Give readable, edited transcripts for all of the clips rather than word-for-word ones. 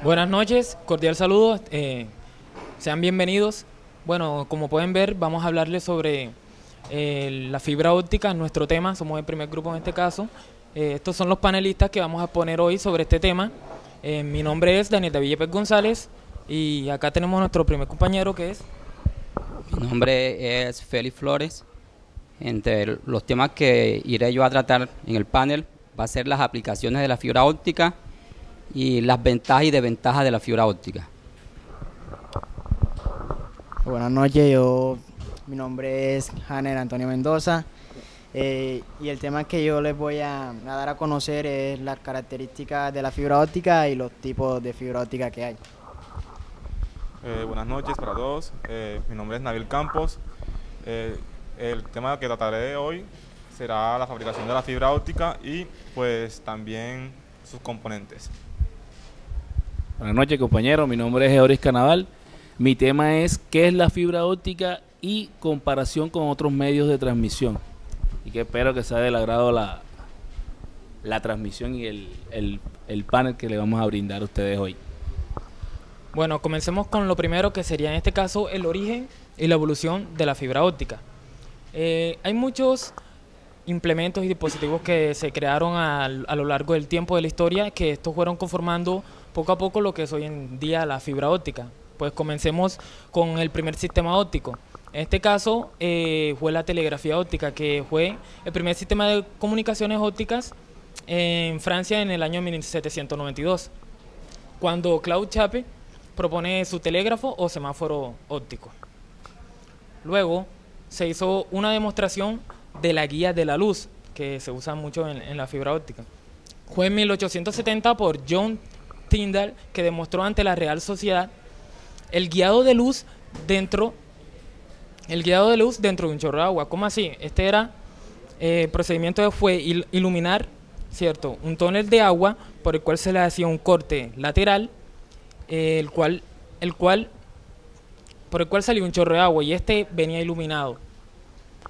Buenas noches, cordial saludo, sean bienvenidos. Bueno, como pueden ver, vamos a hablarles sobre la fibra óptica, nuestro tema, somos el primer grupo en este caso. Estos son los panelistas que vamos a poner hoy sobre este tema. Mi nombre es Daniel David Yepes González y acá tenemos nuestro primer compañero que es... Mi nombre es Félix Flores. Entre los temas que iré yo a tratar en el panel va a ser las aplicaciones de la fibra óptica y las ventajas y desventajas de la fibra óptica. Buenas noches, mi nombre es Janer Antonio Mendoza y el tema que yo les voy a dar a conocer es las características de la fibra óptica y los tipos de fibra óptica que hay. Buenas noches para todos, mi nombre es Nabil Campos. El tema que trataré hoy será la fabricación de la fibra óptica y pues también sus componentes. Buenas noches, compañeros. Mi nombre es Eoris Canaval. Mi tema es ¿qué es la fibra óptica y comparación con otros medios de transmisión? Y que espero que sea del agrado la transmisión y el panel que le vamos a brindar a ustedes hoy. Bueno, comencemos con lo primero que sería en este caso el origen y la evolución de la fibra óptica. Hay muchos implementos y dispositivos que se crearon a lo largo del tiempo de la historia, que estos fueron conformando poco a poco lo que es hoy en día la fibra óptica. Pues comencemos con el primer sistema óptico. En este caso fue la telegrafía óptica, que fue el primer sistema de comunicaciones ópticas en Francia en el año 1792, cuando Claude Chappe propone su telégrafo o semáforo óptico. Luego se hizo una demostración de la guía de la luz, que se usa mucho en la fibra óptica. Fue en 1870 por John Tyndall, que demostró ante la Real Sociedad el guiado de luz dentro de un chorro de agua. ¿Cómo así? Este era el procedimiento fue iluminar, ¿cierto?, un túnel de agua por el cual se le hacía un corte lateral, por el cual salía un chorro de agua y este venía iluminado.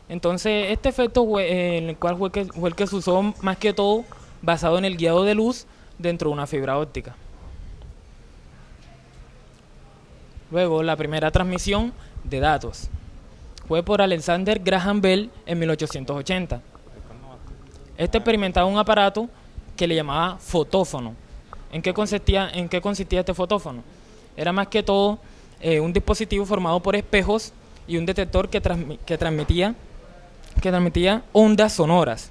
Entonces este efecto en el cual fue el que se usó más que todo basado en el guiado de luz dentro de una fibra óptica. Luego la primera transmisión de datos fue por Alexander Graham Bell en 1880. Este experimentaba un aparato que le llamaba fotófono. ¿En qué consistía este fotófono? Era más que todo un dispositivo formado por espejos y un detector que transmitía ondas sonoras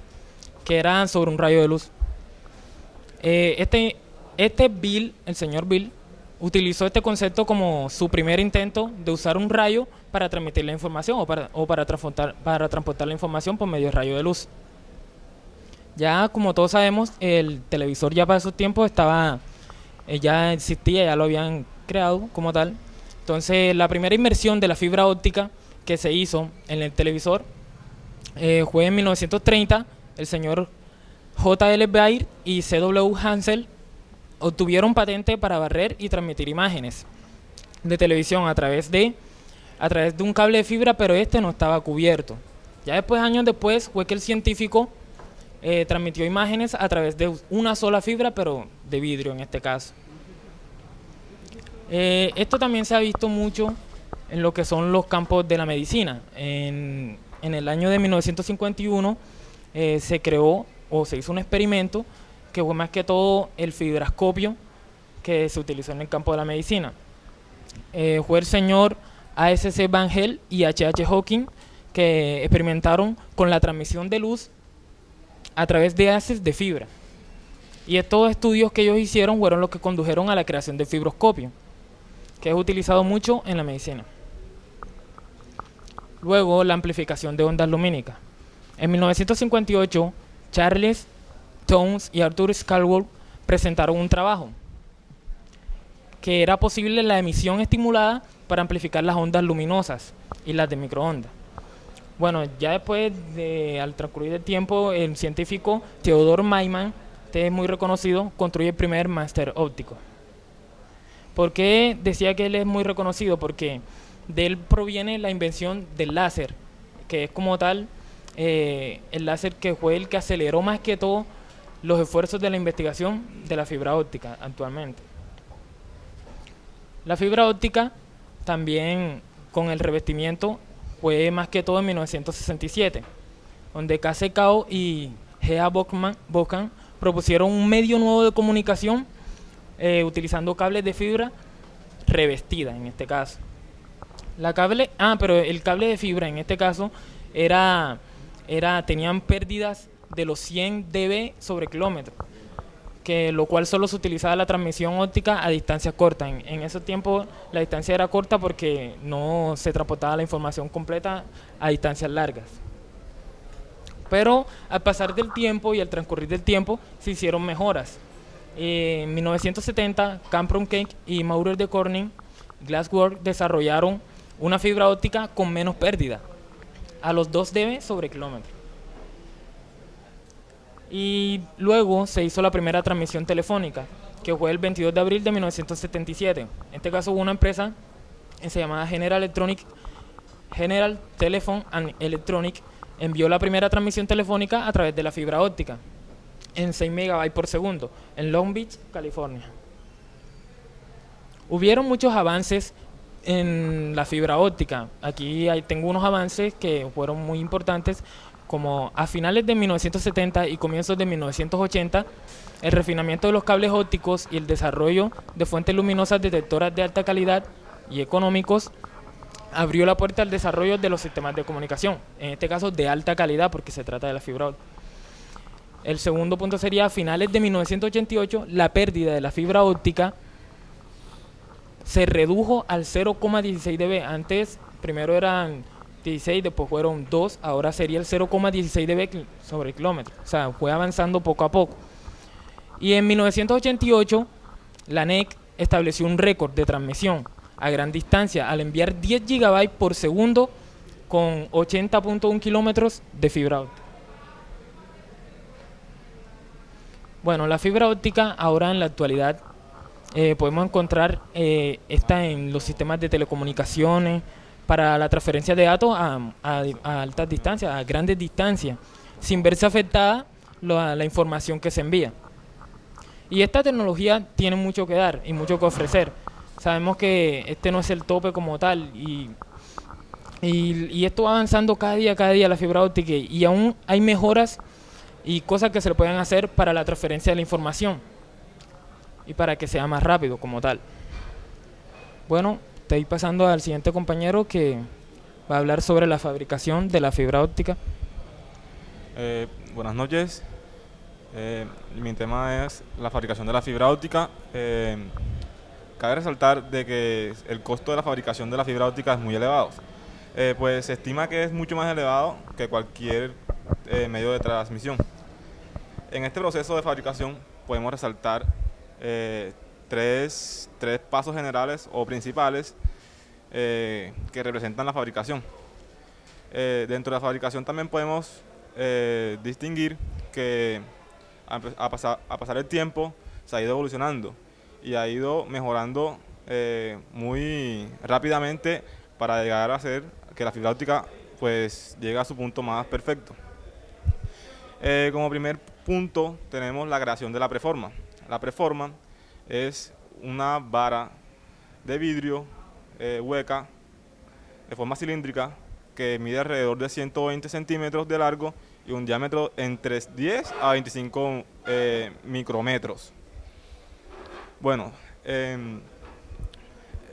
que eran sobre un rayo de luz. El señor Bill, utilizó este concepto como su primer intento de usar un rayo para transmitir la información o para transportar la información por medio de rayo de luz. Ya como todos sabemos, el televisor ya para esos tiempos ya existía, ya lo habían creado como tal. Entonces la primera inmersión de la fibra óptica que se hizo en el televisor fue en 1930. El señor J.L. Baer y C.W. Hansel obtuvieron patente para barrer y transmitir imágenes de televisión a través de un cable de fibra, pero este no estaba cubierto. Ya años después, fue que el científico transmitió imágenes a través de una sola fibra, pero de vidrio en este caso. Esto también se ha visto mucho en lo que son los campos de la medicina. En el año de 1951 se creó o se hizo un experimento que fue más que todo el fibroscopio que se utilizó en el campo de la medicina. Fue el señor A.S.C. Van Hel y H.H. Hawking que experimentaron con la transmisión de luz a través de haces de fibra. Y estos estudios que ellos hicieron fueron los que condujeron a la creación del fibroscopio, que es utilizado mucho en la medicina. Luego, la amplificación de ondas lumínicas. En 1958, Charles Townes y Arthur Scalwell presentaron un trabajo que era posible la emisión estimulada para amplificar las ondas luminosas y las de microondas. Bueno, ya después, al transcurrir del tiempo, el científico Theodor Maiman, este es muy reconocido, construye el primer máster óptico. ¿Por qué decía que él es muy reconocido? Porque de él proviene la invención del láser, que es como tal el láser que fue el que aceleró más que todo los esfuerzos de la investigación de la fibra óptica actualmente. La fibra óptica también con el revestimiento fue más que todo en 1967, donde KCKO y Gea Bocan propusieron un medio nuevo de comunicación utilizando cables de fibra revestida en este caso. Pero el cable de fibra en este caso tenían pérdidas de los 100 dB sobre kilómetro, lo cual solo se utilizaba la transmisión óptica a distancias cortas. En ese tiempo la distancia era corta porque no se transportaba la información completa a distancias largas. Pero al pasar del tiempo y al transcurrir del tiempo se hicieron mejoras. En 1970, Cameron Cake y Maurer de Corning Glassworks desarrollaron una fibra óptica con menos pérdida, a los 2 dB sobre kilómetro. Y luego se hizo la primera transmisión telefónica, que fue el 22 de abril de 1977. En este caso hubo una empresa que se llamaba General Telephone and Electronic, envió la primera transmisión telefónica a través de la fibra óptica en 6 megabytes por segundo en Long Beach, California. Hubieron muchos avances en la fibra óptica. Aquí tengo unos avances que fueron muy importantes, como a finales de 1970 y comienzos de 1980, el refinamiento de los cables ópticos y el desarrollo de fuentes luminosas detectoras de alta calidad y económicos abrió la puerta al desarrollo de los sistemas de comunicación, en este caso de alta calidad porque se trata de la fibra óptica. El segundo punto sería a finales de 1988, la pérdida de la fibra óptica se redujo al 0,16 dB. Antes, primero eran 16, después fueron 2, ahora sería el 0,16 dB sobre kilómetro. O sea, fue avanzando poco a poco. Y en 1988, la NEC estableció un récord de transmisión a gran distancia al enviar 10 GB por segundo con 80.1 kilómetros de fibra óptica. Bueno, la fibra óptica ahora en la actualidad podemos encontrar esta en los sistemas de telecomunicaciones para la transferencia de datos a altas distancias, a grandes distancias, sin verse afectada la información que se envía. Y esta tecnología tiene mucho que dar y mucho que ofrecer. Sabemos que este no es el tope como tal y esto va avanzando cada día la fibra óptica y aún hay mejoras y cosas que se le pueden hacer para la transferencia de la información y para que sea más rápido como tal. Bueno, estoy pasando al siguiente compañero que va a hablar sobre la fabricación de la fibra óptica. Buenas noches. Mi tema es la fabricación de la fibra óptica. Cabe resaltar de que el costo de la fabricación de la fibra óptica es muy elevado. Pues se estima que es mucho más elevado que cualquier medio de transmisión. En este proceso de fabricación podemos resaltar tres pasos generales o principales que representan la fabricación. Dentro de la fabricación también podemos distinguir que a pasar el tiempo se ha ido evolucionando y ha ido mejorando muy rápidamente para llegar a hacer que la fibra óptica pues llegue a su punto más perfecto. Como primer punto tenemos la creación de la preforma. La preforma es una vara de vidrio hueca de forma cilíndrica que mide alrededor de 120 centímetros de largo y un diámetro entre 10 a 25 micrómetros. Bueno,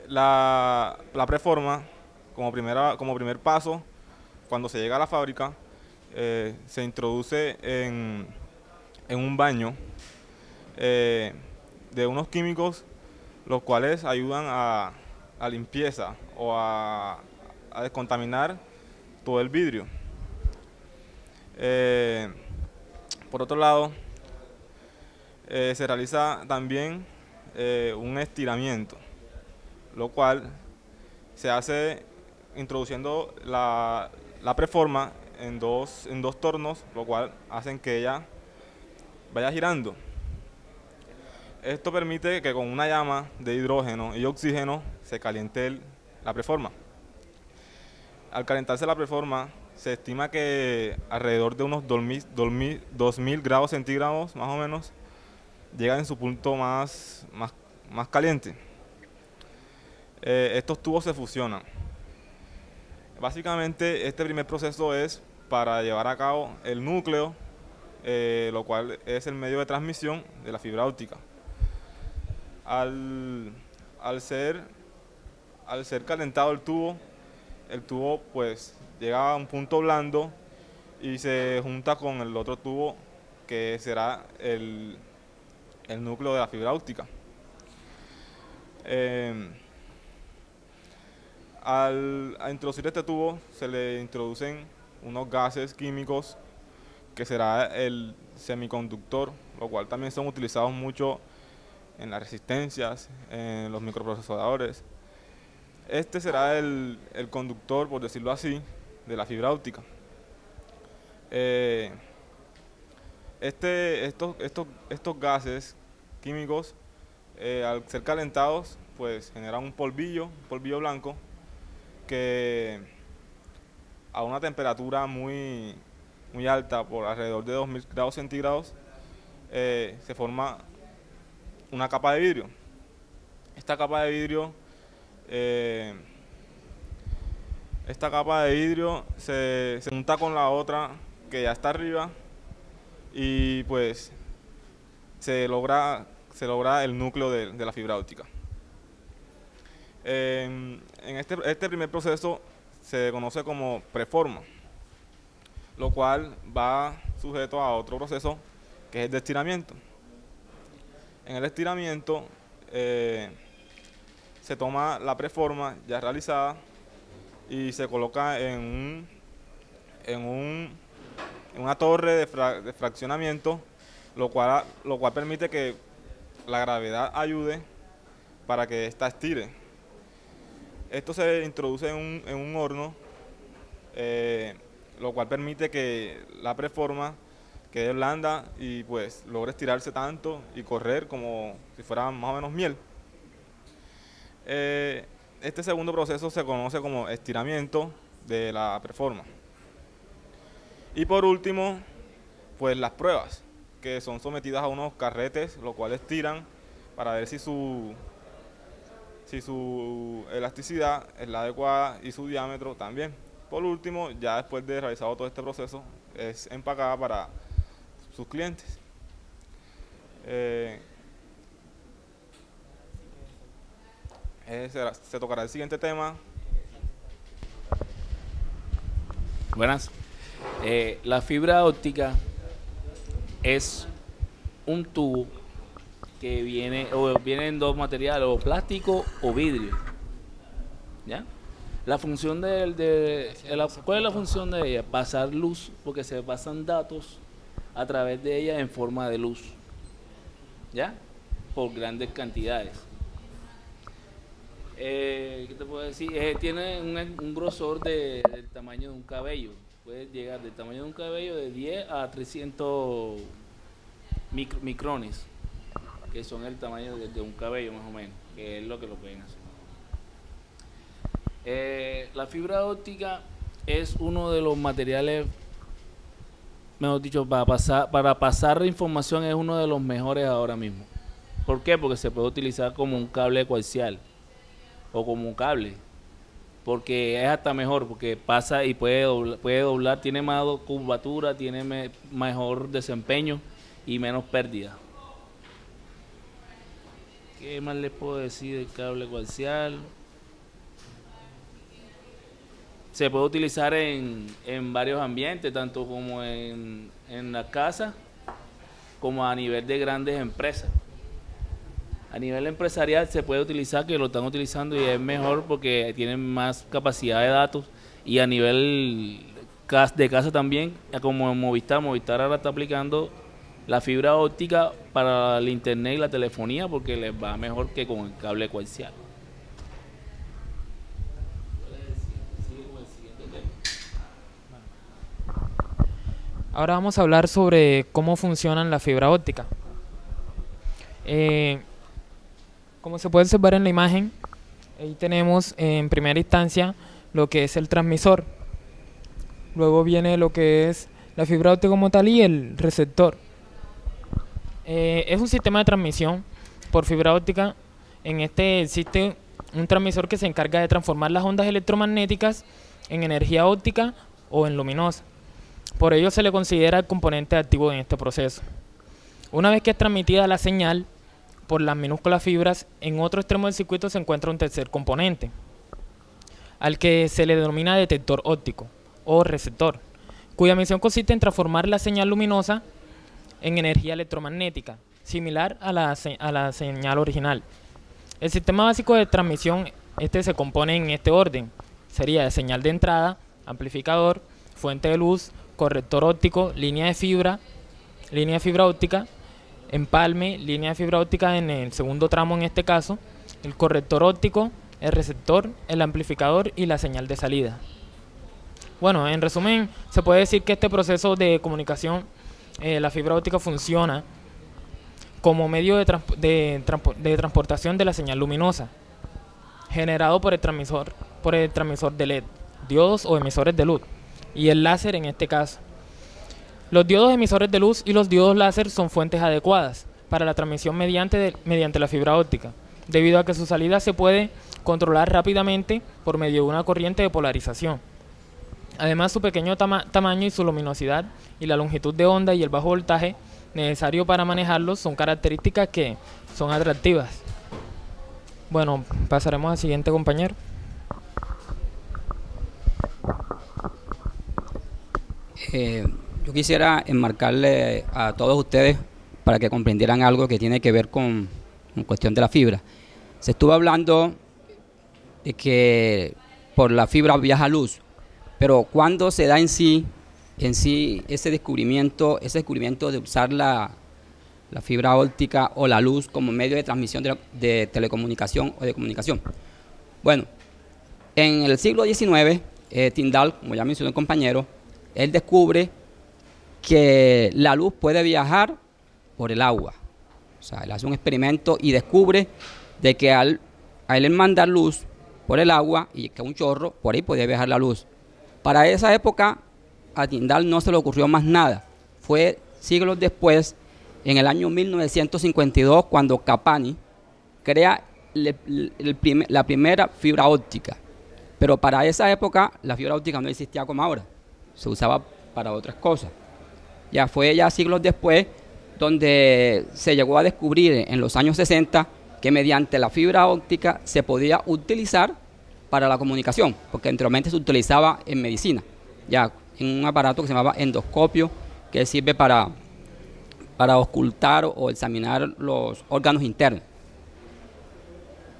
la preforma como primer paso, cuando se llega a la fábrica, se introduce en un baño de unos químicos los cuales ayudan a limpieza o a descontaminar todo el vidrio. Por otro lado, se realiza también un estiramiento, lo cual se hace introduciendo la preforma en dos tornos, lo cual hacen que ella vaya girando. Esto permite que con una llama de hidrógeno y oxígeno se caliente la preforma. Al calentarse la preforma, se estima que alrededor de unos 2000 grados centígrados, más o menos, llega en su punto más caliente. estos tubos se fusionan. Básicamente este primer proceso es para llevar a cabo el núcleo, lo cual es el medio de transmisión de la fibra óptica. Al ser calentado el tubo pues llega a un punto blando y se junta con el otro tubo que será el núcleo de la fibra óptica. Al introducir este tubo se le introducen unos gases químicos que será el semiconductor, lo cual también son utilizados mucho en las resistencias, en los microprocesadores. Este será el conductor, por decirlo así, de la fibra óptica. Estos gases químicos, al ser calentados, pues generan un polvillo blanco que a una temperatura muy alta, por alrededor de 2000 grados centígrados, se forma una capa de vidrio. Esta capa de vidrio se junta con la otra que ya está arriba y pues se logra el núcleo de la fibra óptica. En este primer proceso se conoce como preforma, lo cual va sujeto a otro proceso que es el de estiramiento. En el estiramiento se toma la preforma ya realizada y se coloca en una torre de fraccionamiento, lo cual permite que la gravedad ayude para que ésta estire. Esto se introduce en un horno, lo cual permite que la preforma quede blanda y pues logre estirarse tanto y correr como si fuera más o menos miel. Este segundo proceso se conoce como estiramiento de la preforma. Y por último, pues las pruebas, que son sometidas a unos carretes, lo cual estiran para ver si su elasticidad es la adecuada y su diámetro también. Por último, ya después de realizado todo este proceso, es empacada para sus clientes. Se tocará el siguiente tema. Buenas. La fibra óptica es un tubo que viene en dos materiales, o plástico o vidrio. ¿Ya? La función ¿cuál es la función de ella? Pasar luz, porque se pasan datos a través de ella en forma de luz. ¿Ya? Por grandes cantidades. ¿Qué te puedo decir? Tiene un grosor del tamaño de un cabello. Puede llegar del tamaño de un cabello de 10 a 300 micrones, que son el tamaño de un cabello más o menos, que es lo que lo pueden hacer. La fibra óptica es uno de los materiales, mejor dicho, para pasar información es uno de los mejores ahora mismo. ¿Por qué? Porque se puede utilizar como un cable coaxial o como un cable, porque es hasta mejor, porque pasa y puede doblar, tiene más curvatura, tiene mejor desempeño y menos pérdida. ¿Qué más les puedo decir del cable coaxial? Se puede utilizar en varios ambientes, tanto como en la casa como a nivel de grandes empresas. A nivel empresarial se puede utilizar, que lo están utilizando y es mejor porque tienen más capacidad de datos, y a nivel de casa también, como en Movistar ahora está aplicando la fibra óptica para el internet y la telefonía porque les va mejor que con el cable coaxial. Ahora vamos a hablar sobre cómo funcionan la fibra óptica. Como se puede observar en la imagen, ahí tenemos en primera instancia lo que es el transmisor. Luego viene lo que es la fibra óptica como tal y el receptor. Es un sistema de transmisión por fibra óptica. En este existe un transmisor que se encarga de transformar las ondas electromagnéticas en energía óptica o en luminosa. Por ello se le considera el componente activo en este proceso. Una vez que es transmitida la señal por las minúsculas fibras, en otro extremo del circuito se encuentra un tercer componente, al que se le denomina detector óptico o receptor, cuya misión consiste en transformar la señal luminosa en energía electromagnética, similar a la señal original. El sistema básico de transmisión se compone en este orden. Sería de señal de entrada, amplificador, fuente de luz, corrector óptico, línea de fibra óptica, empalme, línea de fibra óptica en el segundo tramo en este caso, el corrector óptico, el receptor, el amplificador y la señal de salida. Bueno, en resumen, se puede decir que este proceso de comunicación, la fibra óptica funciona como medio de transportación de la señal luminosa, generado por el transmisor de LED, diodos o emisores de luz, y el láser en este caso. Los diodos emisores de luz y los diodos láser son fuentes adecuadas para la transmisión mediante la fibra óptica, debido a que su salida se puede controlar rápidamente por medio de una corriente de polarización. Además, su pequeño tamaño y su luminosidad y la longitud de onda y el bajo voltaje necesario para manejarlos son características que son atractivas. Bueno, pasaremos al siguiente compañero. Yo quisiera enmarcarle a todos ustedes para que comprendieran algo que tiene que ver con cuestión de la fibra. Se estuvo hablando de que por la fibra viaja luz, pero ¿cuándo se da en sí ese descubrimiento de usar la fibra óptica o la luz como medio de transmisión de telecomunicación o de comunicación? Bueno, en el siglo XIX, Tyndall, como ya mencionó el compañero, él descubre que la luz puede viajar por el agua. O sea, él hace un experimento y descubre de que a él mandar luz por el agua y que un chorro, por ahí podía viajar la luz. Para esa época, a Tyndall no se le ocurrió más nada. Fue siglos después, en el año 1952, cuando Capani crea la primera fibra óptica. Pero para esa época, la fibra óptica no existía como ahora. Se usaba para otras cosas. Ya fue ya siglos después donde se llegó a descubrir en los años 60 que mediante la fibra óptica se podía utilizar para la comunicación, porque anteriormente se utilizaba en medicina, ya en un aparato que se llamaba endoscopio, que sirve para ocultar o examinar los órganos internos.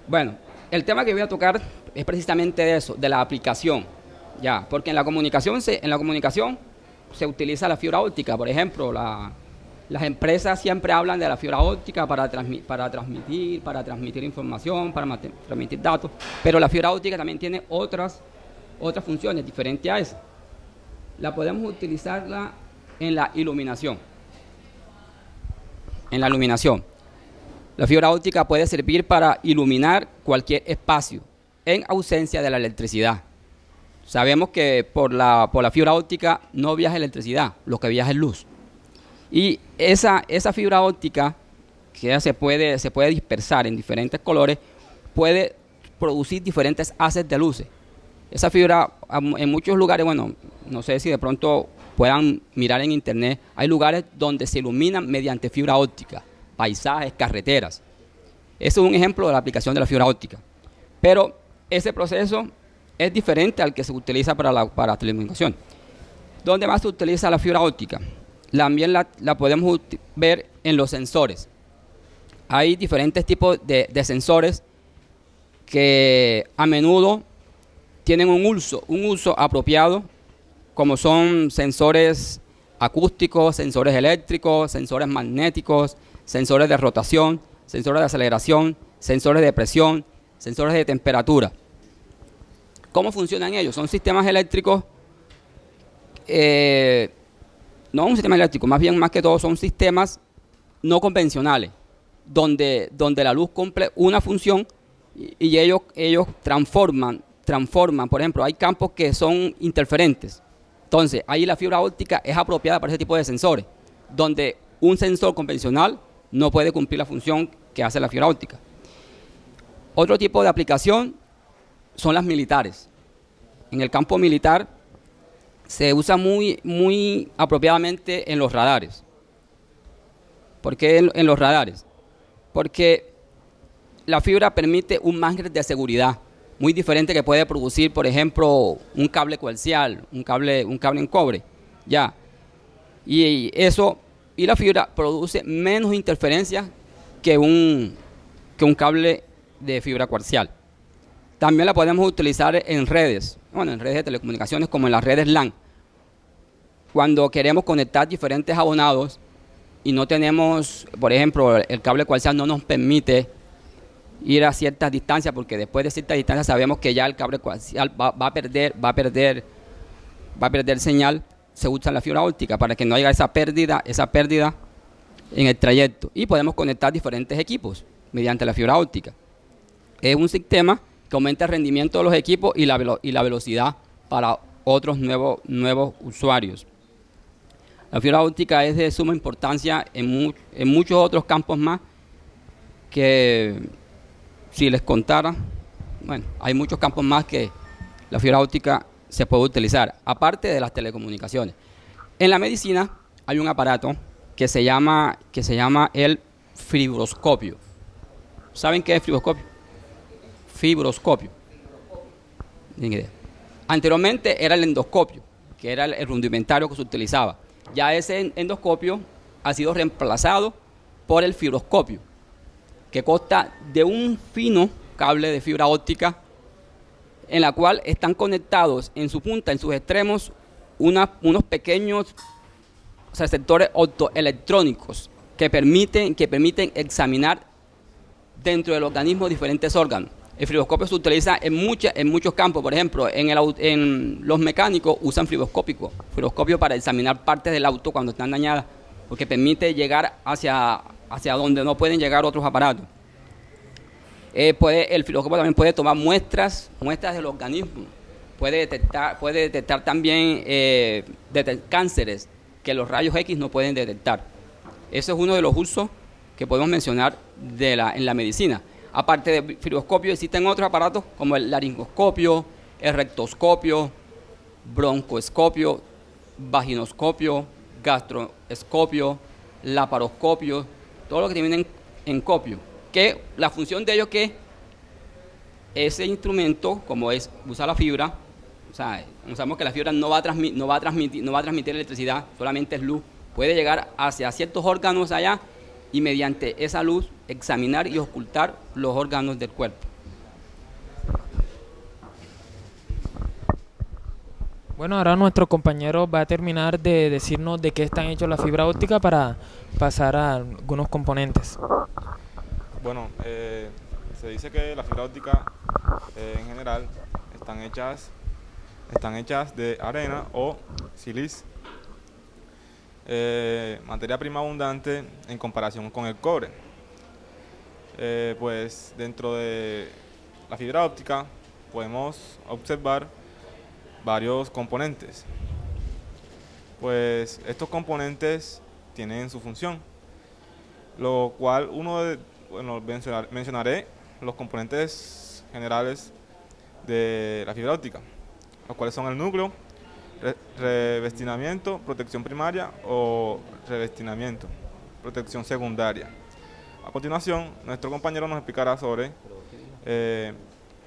Bueno, el tema que voy a tocar es precisamente de eso, de la aplicación, ya, porque en la comunicación se utiliza la fibra óptica. Por ejemplo, las empresas siempre hablan de la fibra óptica para transmitir información, para transmitir datos, pero la fibra óptica también tiene otras funciones diferentes a esa. La podemos utilizarla en la iluminación. La fibra óptica puede servir para iluminar cualquier espacio en ausencia de la electricidad. Sabemos que por la fibra óptica no viaja electricidad, lo que viaja es luz. Y esa fibra óptica, que ya se puede dispersar en diferentes colores, puede producir diferentes haces de luces. Esa fibra, en muchos lugares, bueno, no sé si de pronto puedan mirar en internet, hay lugares donde se iluminan mediante fibra óptica, paisajes, carreteras. Ese es un ejemplo de la aplicación de la fibra óptica. Pero ese proceso es diferente al que se utiliza para la telecomunicación. ¿Dónde más se utiliza la fibra óptica? También la podemos ver en los sensores. Hay diferentes tipos de sensores que a menudo tienen un uso apropiado, como son sensores acústicos, sensores eléctricos, sensores magnéticos, sensores de rotación, sensores de aceleración, sensores de presión, sensores de temperatura. ¿Cómo funcionan ellos? Son sistemas eléctricos, no un sistema eléctrico, más que todo son sistemas no convencionales, donde la luz cumple una función y ellos transforman, por ejemplo, hay campos que son interferentes. Entonces, ahí la fibra óptica es apropiada para ese tipo de sensores, donde un sensor convencional no puede cumplir la función que hace la fibra óptica. Otro tipo de aplicación son las militares. En el campo militar se usa muy apropiadamente en los radares. ¿Por qué en los radares? Porque la fibra permite un margen de seguridad muy diferente que puede producir, por ejemplo, un cable coaxial, un cable en cobre, ya. Y la fibra produce menos interferencias que un cable de fibra coaxial. También la podemos utilizar en redes, en redes de telecomunicaciones como en las redes LAN. Cuando queremos conectar diferentes abonados y no tenemos, por ejemplo, el cable coaxial no nos permite ir a ciertas distancias, porque después de ciertas distancias sabemos que ya el cable coaxial va a perder señal, se usa la fibra óptica para que no haya esa pérdida en el trayecto, y podemos conectar diferentes equipos mediante la fibra óptica. Es un sistema que aumenta el rendimiento de los equipos y la velocidad para otros nuevos usuarios. La fibra óptica es de suma importancia en muchos otros campos más que, si les contara, hay muchos campos más que la fibra óptica se puede utilizar, aparte de las telecomunicaciones. En la medicina hay un aparato que se llama el fibroscopio. ¿Saben qué es fibroscopio? Fibroscopio. Ni idea. Anteriormente era el endoscopio, que era el rudimentario que se utilizaba. Ya ese endoscopio ha sido reemplazado por el fibroscopio, que consta de un fino cable de fibra óptica en la cual están conectados en su punta, en sus extremos, unos pequeños receptores optoelectrónicos que permiten examinar dentro del organismo diferentes órganos. El fibroscopio se utiliza en muchos campos. Por ejemplo, en los mecánicos usan fibroscopio para examinar partes del auto cuando están dañadas, porque permite llegar hacia donde no pueden llegar otros aparatos. El fibroscopio también puede tomar muestras del organismo, puede detectar también cánceres que los rayos X no pueden detectar. Ese es uno de los usos que podemos mencionar en la medicina. Aparte de fibroscopio, existen otros aparatos como el laringoscopio, el rectoscopio, broncoscopio, vaginoscopio, gastroscopio, laparoscopio, todo lo que termina en copio. Que la función de ellos es que ese instrumento, como es usar la fibra, sabemos que la fibra no va a transmitir electricidad, solamente es luz, puede llegar hacia ciertos órganos allá y mediante esa luz examinar y ocultar los órganos del cuerpo. Bueno, ahora nuestro compañero va a terminar de decirnos de qué están hechos la fibra óptica para pasar a algunos componentes. Bueno, se dice que la fibra óptica en general están hechas de arena o silicio, materia prima abundante en comparación con el cobre. Pues dentro de la fibra óptica podemos observar varios componentes. Pues estos componentes tienen su función, lo cual mencionaré los componentes generales de la fibra óptica, los cuales son el núcleo, revestimiento, protección primaria o revestimiento, protección secundaria. A continuación, nuestro compañero nos explicará sobre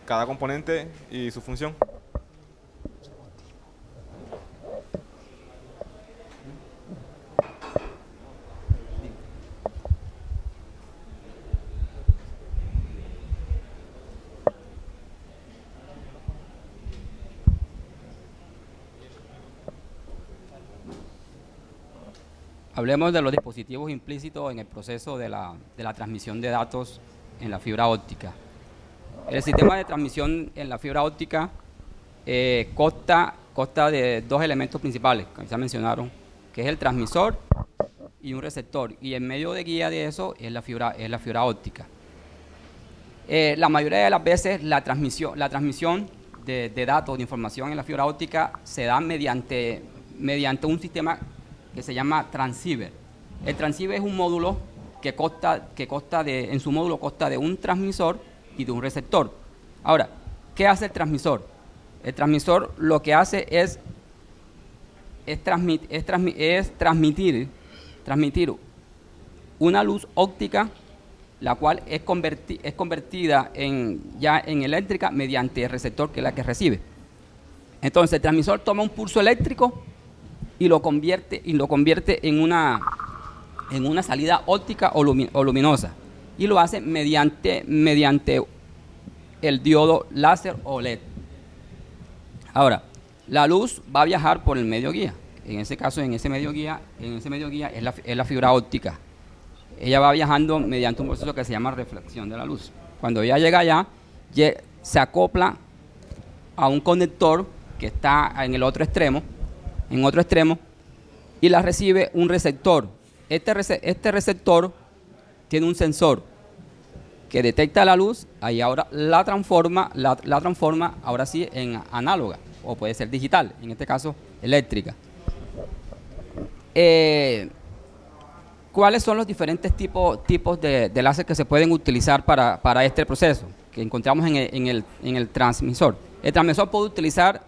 cada componente y su función. Hablemos de los dispositivos implícitos en el proceso de la transmisión de datos en la fibra óptica. El sistema de transmisión en la fibra óptica consta de dos elementos principales, que ya mencionaron, que es el transmisor y un receptor, y el medio de guía de eso es la fibra óptica. La mayoría de las veces la transmisión de datos, de información en la fibra óptica se da mediante un sistema que se llama transceiver. El transceiver es un módulo en su módulo consta de un transmisor y de un receptor. Ahora, ¿qué hace el transmisor? El transmisor lo que hace es transmitir una luz óptica, la cual es convertida ya en eléctrica mediante el receptor, que es la que recibe. Entonces el transmisor toma un pulso eléctrico y lo convierte en una salida óptica o luminosa, y lo hace mediante el diodo láser o LED. Ahora, la luz va a viajar por el medio guía. En ese caso, en ese medio guía es la fibra óptica. Ella va viajando mediante un proceso que se llama reflexión de la luz. Cuando ella llega allá, se acopla a un conector que está en el otro extremo, y la recibe un receptor. Este receptor tiene un sensor que detecta la luz y ahora la transforma ahora sí en análoga, o puede ser digital, en este caso eléctrica. ¿Cuáles son los diferentes tipos de láser que se pueden utilizar para este proceso que encontramos en el transmisor? El transmisor puede utilizar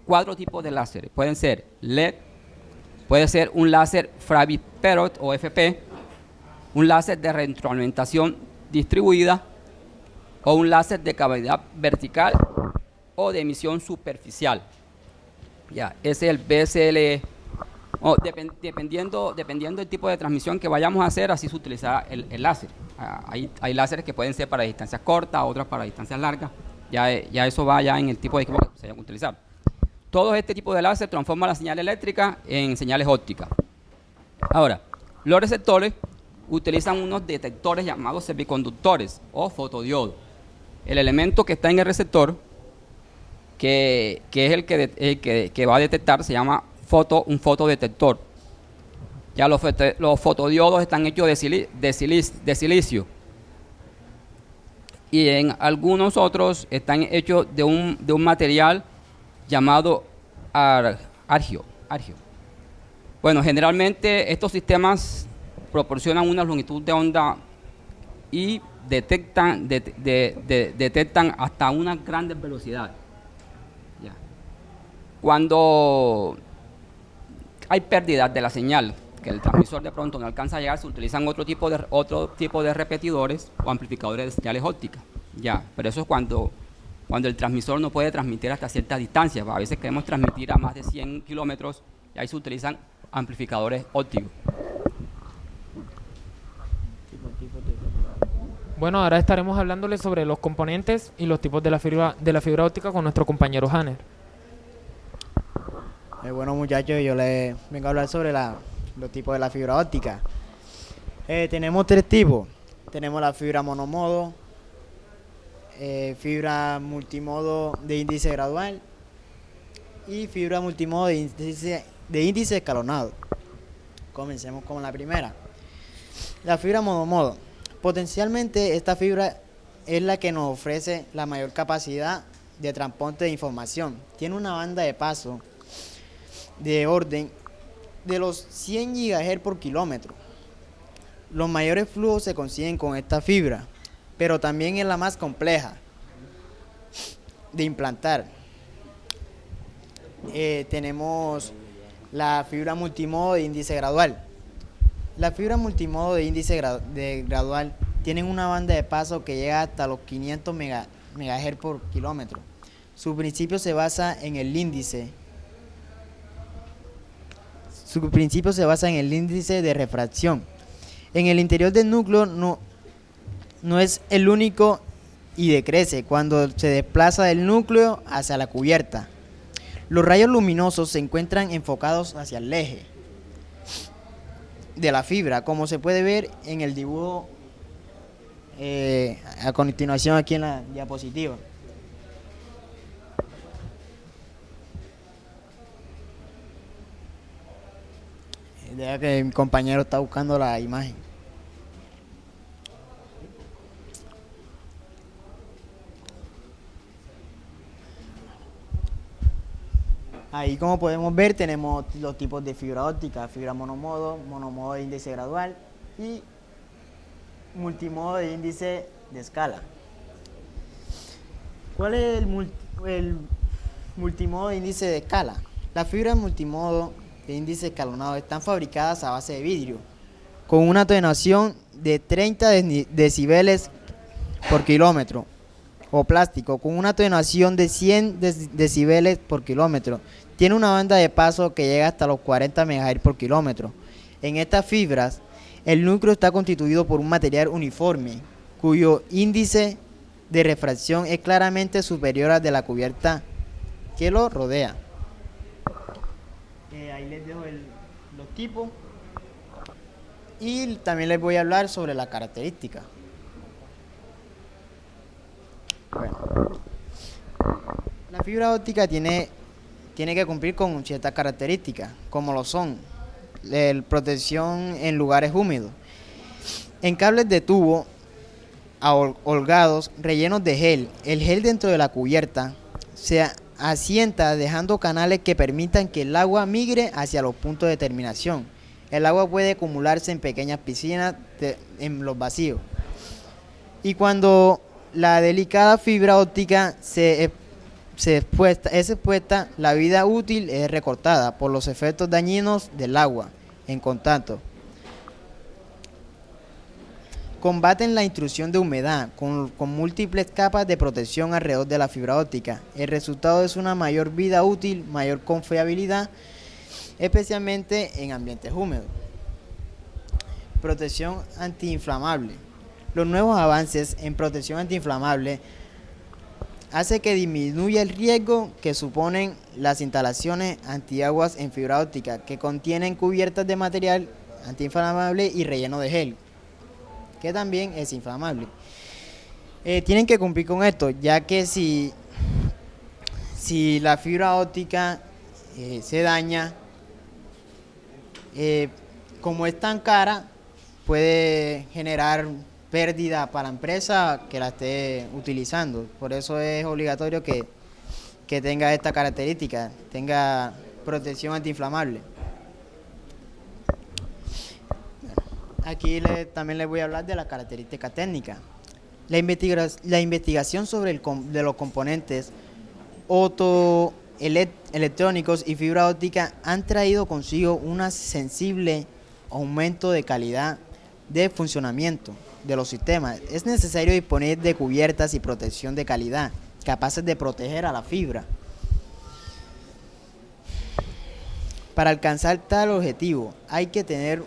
4 tipos de láseres. Pueden ser LED, puede ser un láser Faraday-Perot o FP, un láser de retroalimentación distribuida, o un láser de cavidad vertical o de emisión superficial. Ya, ese es el BSL. Dependiendo del tipo de transmisión que vayamos a hacer, así se utilizará el láser. Hay láseres que pueden ser para distancias cortas, otras para distancias largas. Ya eso va ya en el tipo de equipo que se vayan a utilizar. Todo este tipo de láser transforma la señal eléctrica en señales ópticas. Ahora, los receptores utilizan unos detectores llamados semiconductores o fotodiodos. El elemento que está en el receptor, que es el que va a detectar, se llama un fotodetector. Ya los fotodiodos están hechos de silicio, y en algunos otros están hechos de un material llamado argio. Bueno, generalmente estos sistemas proporcionan una longitud de onda y detectan hasta una gran velocidad. Ya. Cuando hay pérdidas de la señal, que el transmisor de pronto no alcanza a llegar, se utilizan otro tipo de repetidores o amplificadores de señales ópticas. Ya, pero eso es cuando el transmisor no puede transmitir hasta cierta distancia. A veces queremos transmitir a más de 100 kilómetros y ahí se utilizan amplificadores ópticos. Bueno, ahora estaremos hablándoles sobre los componentes y los tipos de la fibra óptica con nuestro compañero Hanner. Bueno, muchachos, yo les vengo a hablar sobre los tipos de la fibra óptica. Tenemos 3 tipos. Tenemos la fibra monomodo, fibra multimodo de índice gradual y fibra multimodo de índice escalonado. Comencemos con la primera. La fibra monomodo. Potencialmente esta fibra es la que nos ofrece la mayor capacidad de transporte de información. Tiene una banda de paso de orden de los 100 GHz por kilómetro. Los mayores flujos se consiguen con esta fibra, pero también es la más compleja de implantar. Tenemos la fibra multimodo de índice gradual. La fibra multimodo de índice gradual tienen una banda de paso que llega hasta los 500 MHz por kilómetro. Su principio se basa en el índice de refracción. En el interior del núcleo no es el único y decrece cuando se desplaza del núcleo hacia la cubierta. Los rayos luminosos se encuentran enfocados hacia el eje de la fibra, como se puede ver en el dibujo a continuación aquí en la diapositiva. Deja que mi compañero está buscando la imagen. Ahí, como podemos ver, tenemos los tipos de fibra óptica: fibra monomodo, monomodo de índice gradual y multimodo de índice de escala. ¿Cuál es el multimodo de índice de escala? Las fibras multimodo de índice escalonado están fabricadas a base de vidrio, con una atenuación de 30 decibeles por kilómetro, o plástico, con una atenuación de 100 decibeles por kilómetro. Tiene una banda de paso que llega hasta los 40 MHz por kilómetro. En estas fibras, el núcleo está constituido por un material uniforme, cuyo índice de refracción es claramente superior al de la cubierta que lo rodea. Ahí les dejo los tipos y también les voy a hablar sobre las características. Bueno, la fibra óptica tiene que cumplir con ciertas características, como lo son protección en lugares húmedos, en cables de tubo holgados rellenos de gel. El gel dentro de la cubierta se asienta dejando canales que permitan que el agua migre hacia los puntos de terminación. El agua puede acumularse en pequeñas piscinas en los vacíos. Y cuando la delicada fibra óptica es expuesta, la vida útil es recortada por los efectos dañinos del agua en contacto. Combaten la intrusión de humedad con múltiples capas de protección alrededor de la fibra óptica. El resultado es una mayor vida útil, mayor confiabilidad, especialmente en ambientes húmedos. Protección antiinflamable. Los nuevos avances en protección antiinflamable hace que disminuya el riesgo que suponen las instalaciones antiaguas en fibra óptica que contienen cubiertas de material antiinflamable y relleno de gel, que también es inflamable. Tienen que cumplir con esto, ya que si la fibra óptica se daña, como es tan cara, puede generar pérdida para la empresa que la esté utilizando. Por eso es obligatorio que tenga esta característica, tenga protección antiinflamable. Aquí también les voy a hablar de las características técnicas. La investigación sobre de los componentes electrónicos y fibra óptica han traído consigo un sensible aumento de calidad de funcionamiento de los sistemas. Es necesario disponer de cubiertas y protección de calidad capaces de proteger a la fibra. Para alcanzar tal objetivo hay que tener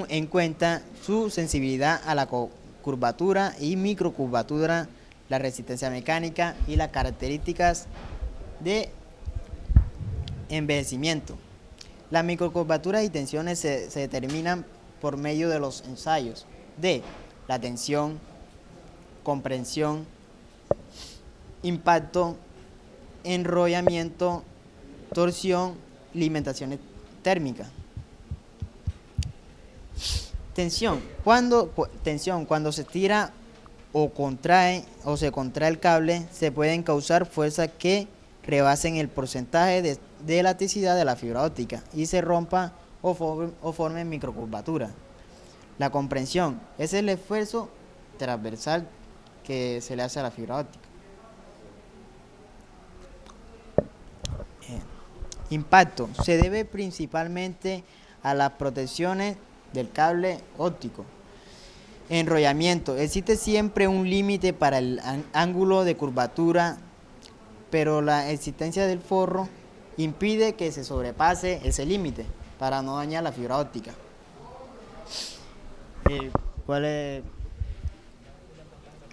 en cuenta su sensibilidad a la curvatura y microcurvatura, la resistencia mecánica y las características de envejecimiento. Las microcurvaturas y tensiones se determinan por medio de los ensayos de la tensión, comprensión, impacto, enrollamiento, torsión, limitaciones térmicas. Tensión, cuando se estira o se contrae el cable, se pueden causar fuerzas que rebasen el porcentaje de elasticidad de la fibra óptica y se rompa o formen microcurvaturas. La comprensión es el esfuerzo transversal que se le hace a la fibra óptica. Impacto se debe principalmente a las protecciones del cable óptico. Enrollamiento, existe siempre un límite para el ángulo de curvatura, pero la existencia del forro impide que se sobrepase ese límite para no dañar la fibra óptica. ¿Cuál es?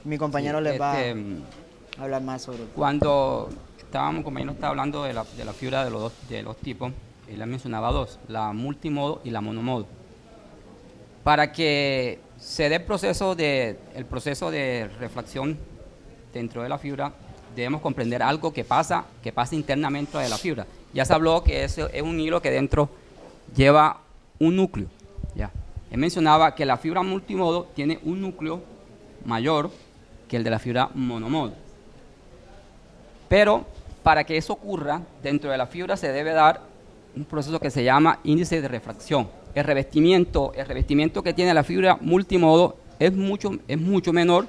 Mi compañero les va a hablar más sobre. Cuando compañero estaba hablando de la fibra de los tipos, él le mencionaba dos, la multimodo y la monomodo. Para que se dé el proceso de refracción dentro de la fibra, debemos comprender algo que pasa internamente de la fibra. Ya se habló que es un hilo que dentro lleva un núcleo. Ya. Él mencionaba que la fibra multimodo tiene un núcleo mayor que el de la fibra monomodo. Pero para que eso ocurra, dentro de la fibra se debe dar un proceso que se llama índice de refracción. El revestimiento que tiene la fibra multimodo es mucho menor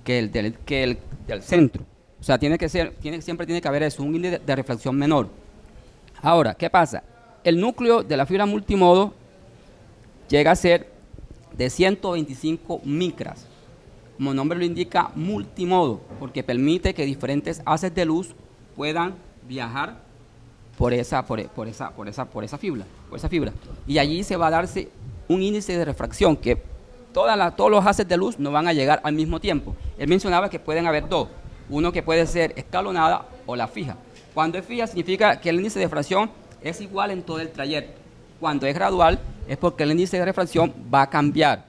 que el del centro. O sea, siempre tiene que haber eso, un índice de refracción menor. Ahora, ¿qué pasa? El núcleo de la fibra multimodo llega a ser de 125 micras. Como el nombre lo indica, multimodo, porque permite que diferentes haces de luz puedan viajar por esa fibra. Y allí se va a darse un índice de refracción que todos los haces de luz no van a llegar al mismo tiempo. Él mencionaba que pueden haber dos, uno que puede ser escalonada o la fija. Cuando es fija significa que el índice de refracción es igual en todo el trayecto. Cuando es gradual es porque el índice de refracción va a cambiar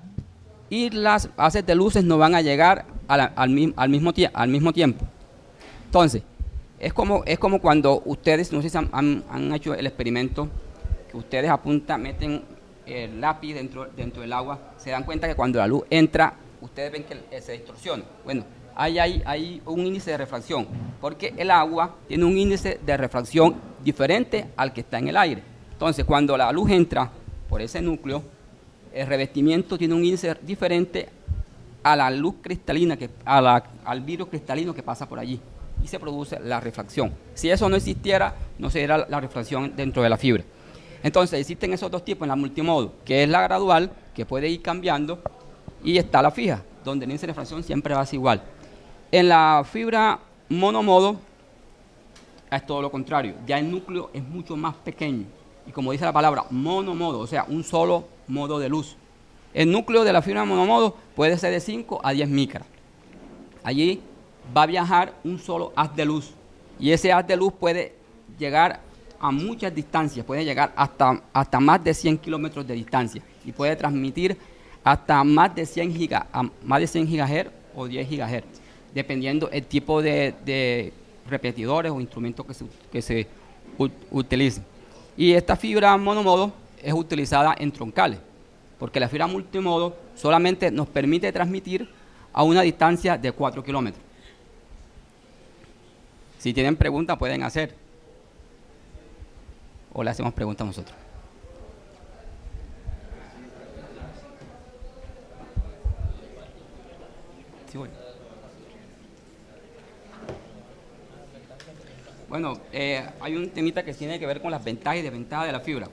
y las haces de luces no van a llegar al mismo tiempo. Entonces, es como cuando ustedes, no sé si han hecho el experimento, que ustedes meten el lápiz dentro del agua, se dan cuenta que cuando la luz entra, ustedes ven que se distorsiona. Bueno, hay un índice de refracción, porque el agua tiene un índice de refracción diferente al que está en el aire. Entonces, cuando la luz entra por ese núcleo, el revestimiento tiene un índice diferente a la luz cristalina, al vidrio cristalino que pasa por allí, y se produce la refracción. Si eso no existiera, no se diera la refracción dentro de la fibra. Entonces, existen esos dos tipos en la multimodo, que es la gradual, que puede ir cambiando, y está la fija, donde el índice de refracción siempre va a ser igual. En la fibra monomodo es todo lo contrario, ya el núcleo es mucho más pequeño, y como dice la palabra, monomodo, o sea, un solo modo de luz. El núcleo de la fibra monomodo puede ser de 5 a 10 micras. Allí va a viajar un solo haz de luz, y ese haz de luz puede llegar a muchas distancias, puede llegar hasta más de 100 kilómetros de distancia, y puede transmitir hasta más de 100 GHz o 10 GHz, dependiendo el tipo de repetidores o instrumentos que se utilicen. Y esta fibra monomodo es utilizada en troncales, porque la fibra multimodo solamente nos permite transmitir a una distancia de 4 kilómetros. Si tienen preguntas pueden hacer, o le hacemos preguntas nosotros. Sí, voy. Bueno, hay un temita que tiene que ver con las ventajas y desventajas de la fibra.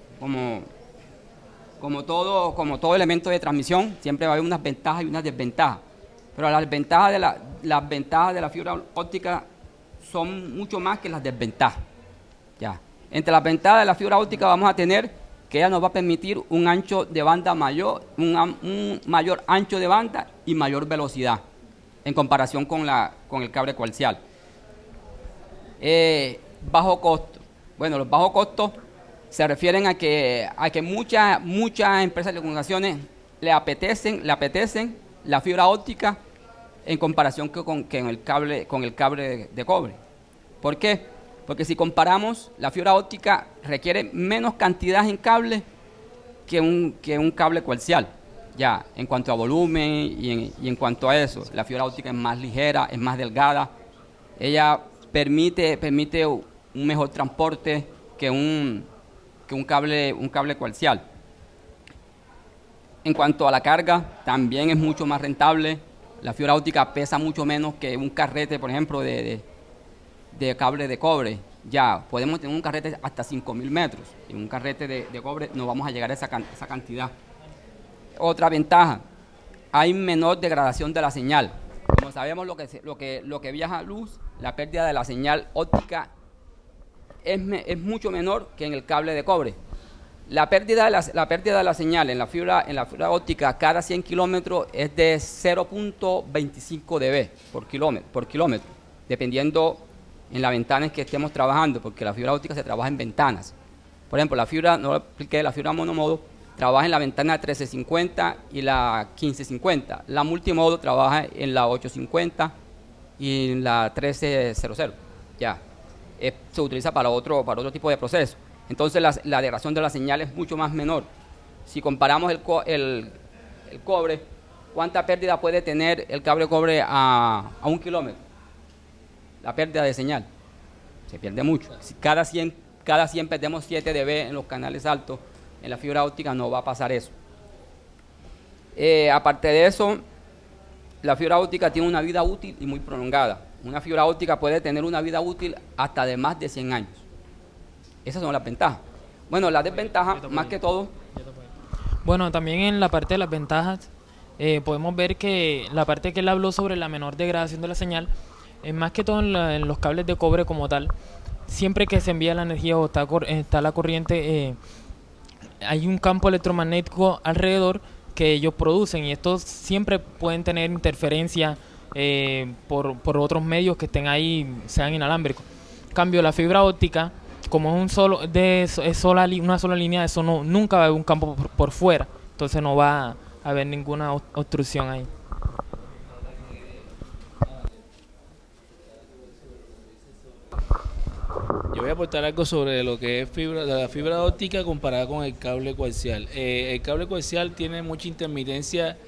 Como todo elemento de transmisión, siempre va a haber unas ventajas y unas desventajas. Pero las ventajas de la fibra óptica son mucho más que las desventajas. Ya. Entre las ventajas de la fibra óptica vamos a tener que ella nos va a permitir un ancho de banda mayor, un mayor ancho de banda y mayor velocidad en comparación con el cable coaxial. Bajo costo. Bueno, los bajos costos se refieren a que muchas empresas de comunicaciones le apetecen la fibra óptica en comparación con el cable de cobre. ¿Por qué? Porque si comparamos, la fibra óptica requiere menos cantidad en cable que un cable coaxial. Ya, en cuanto a volumen y en cuanto a eso, la fibra óptica es más ligera, es más delgada. Ella permite un mejor transporte que un cable coaxial. En cuanto a la carga, también es mucho más rentable. La fibra óptica pesa mucho menos que un carrete, por ejemplo, de cable de cobre. Ya, podemos tener un carrete hasta 5.000 metros. En un carrete de cobre no vamos a llegar a esa cantidad. Otra ventaja, hay menor degradación de la señal. Como sabemos, lo que viaja a luz, la pérdida de la señal óptica es mucho menor que en el cable de cobre. La pérdida de la señal en la fibra óptica cada 100 kilómetros es de 0.25 dB por kilómetro, dependiendo en la ventana en que estemos trabajando, porque la fibra óptica se trabaja en ventanas. Por ejemplo, la fibra monomodo trabaja en la ventana 1350 y la 1550. La multimodo trabaja en la 850 y en la 1300. Ya. Se utiliza para otro tipo de proceso. Entonces la degradación de la señal es mucho más menor. Si comparamos el cobre, ¿cuánta pérdida puede tener el cable de cobre a 1 kilómetro? La pérdida de señal. Se pierde mucho. Si cada 100 perdemos 7 dB en los canales altos, en la fibra óptica no va a pasar eso. Aparte de eso, la fibra óptica tiene una vida útil y muy prolongada. una fibra óptica puede tener una vida útil hasta de más de 100 años. Esas son las ventajas. Bueno, las desventajas, más que todo. Bueno, también en la parte de las ventajas, podemos ver que la parte que él habló sobre la menor degradación de la señal, más que todo en los cables de cobre como tal, siempre que se envía la energía o está la corriente, hay un campo electromagnético alrededor que ellos producen y estos siempre pueden tener interferencia por otros medios que estén ahí, sean inalámbricos. En cambio, la fibra óptica, como es una sola línea, eso nunca va a haber un campo por fuera, entonces no va a haber ninguna obstrucción ahí. Yo voy a aportar algo sobre lo que es la fibra óptica comparada con el cable coaxial. El cable coaxial tiene mucha intermitencia.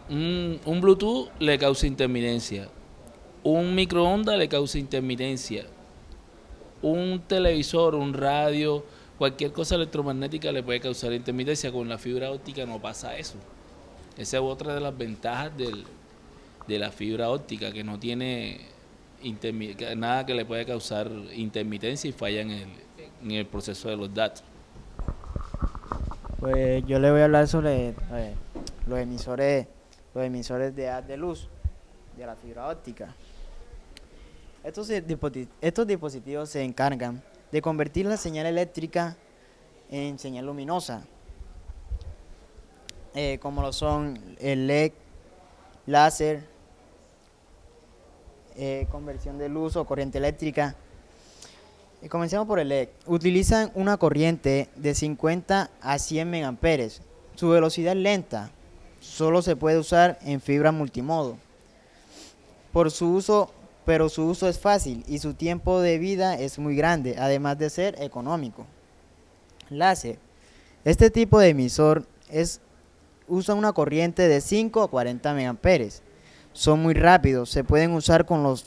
Un Bluetooth le causa intermitencia. Un microondas le causa intermitencia. Un televisor, un radio, cualquier cosa electromagnética le puede causar intermitencia. Con la fibra óptica no pasa eso. Esa es otra de las ventajas de la fibra óptica, que no tiene nada que le puede causar intermitencia y falla en el proceso de los datos. Pues yo le voy a hablar sobre los emisores de haz de luz de la fibra óptica. Estos dispositivos se encargan de convertir la señal eléctrica en señal luminosa, como lo son el LED, láser, conversión de luz o corriente eléctrica. Comencemos por el LED. Utilizan una corriente de 50 a 100 megamperes. Su velocidad es lenta. Solo se puede usar en fibra multimodo. Pero su uso es fácil y su tiempo de vida es muy grande, además de ser económico. Láser. Este tipo de emisor usa una corriente de 5 a 40 megamperes. Son muy rápidos, se pueden usar con los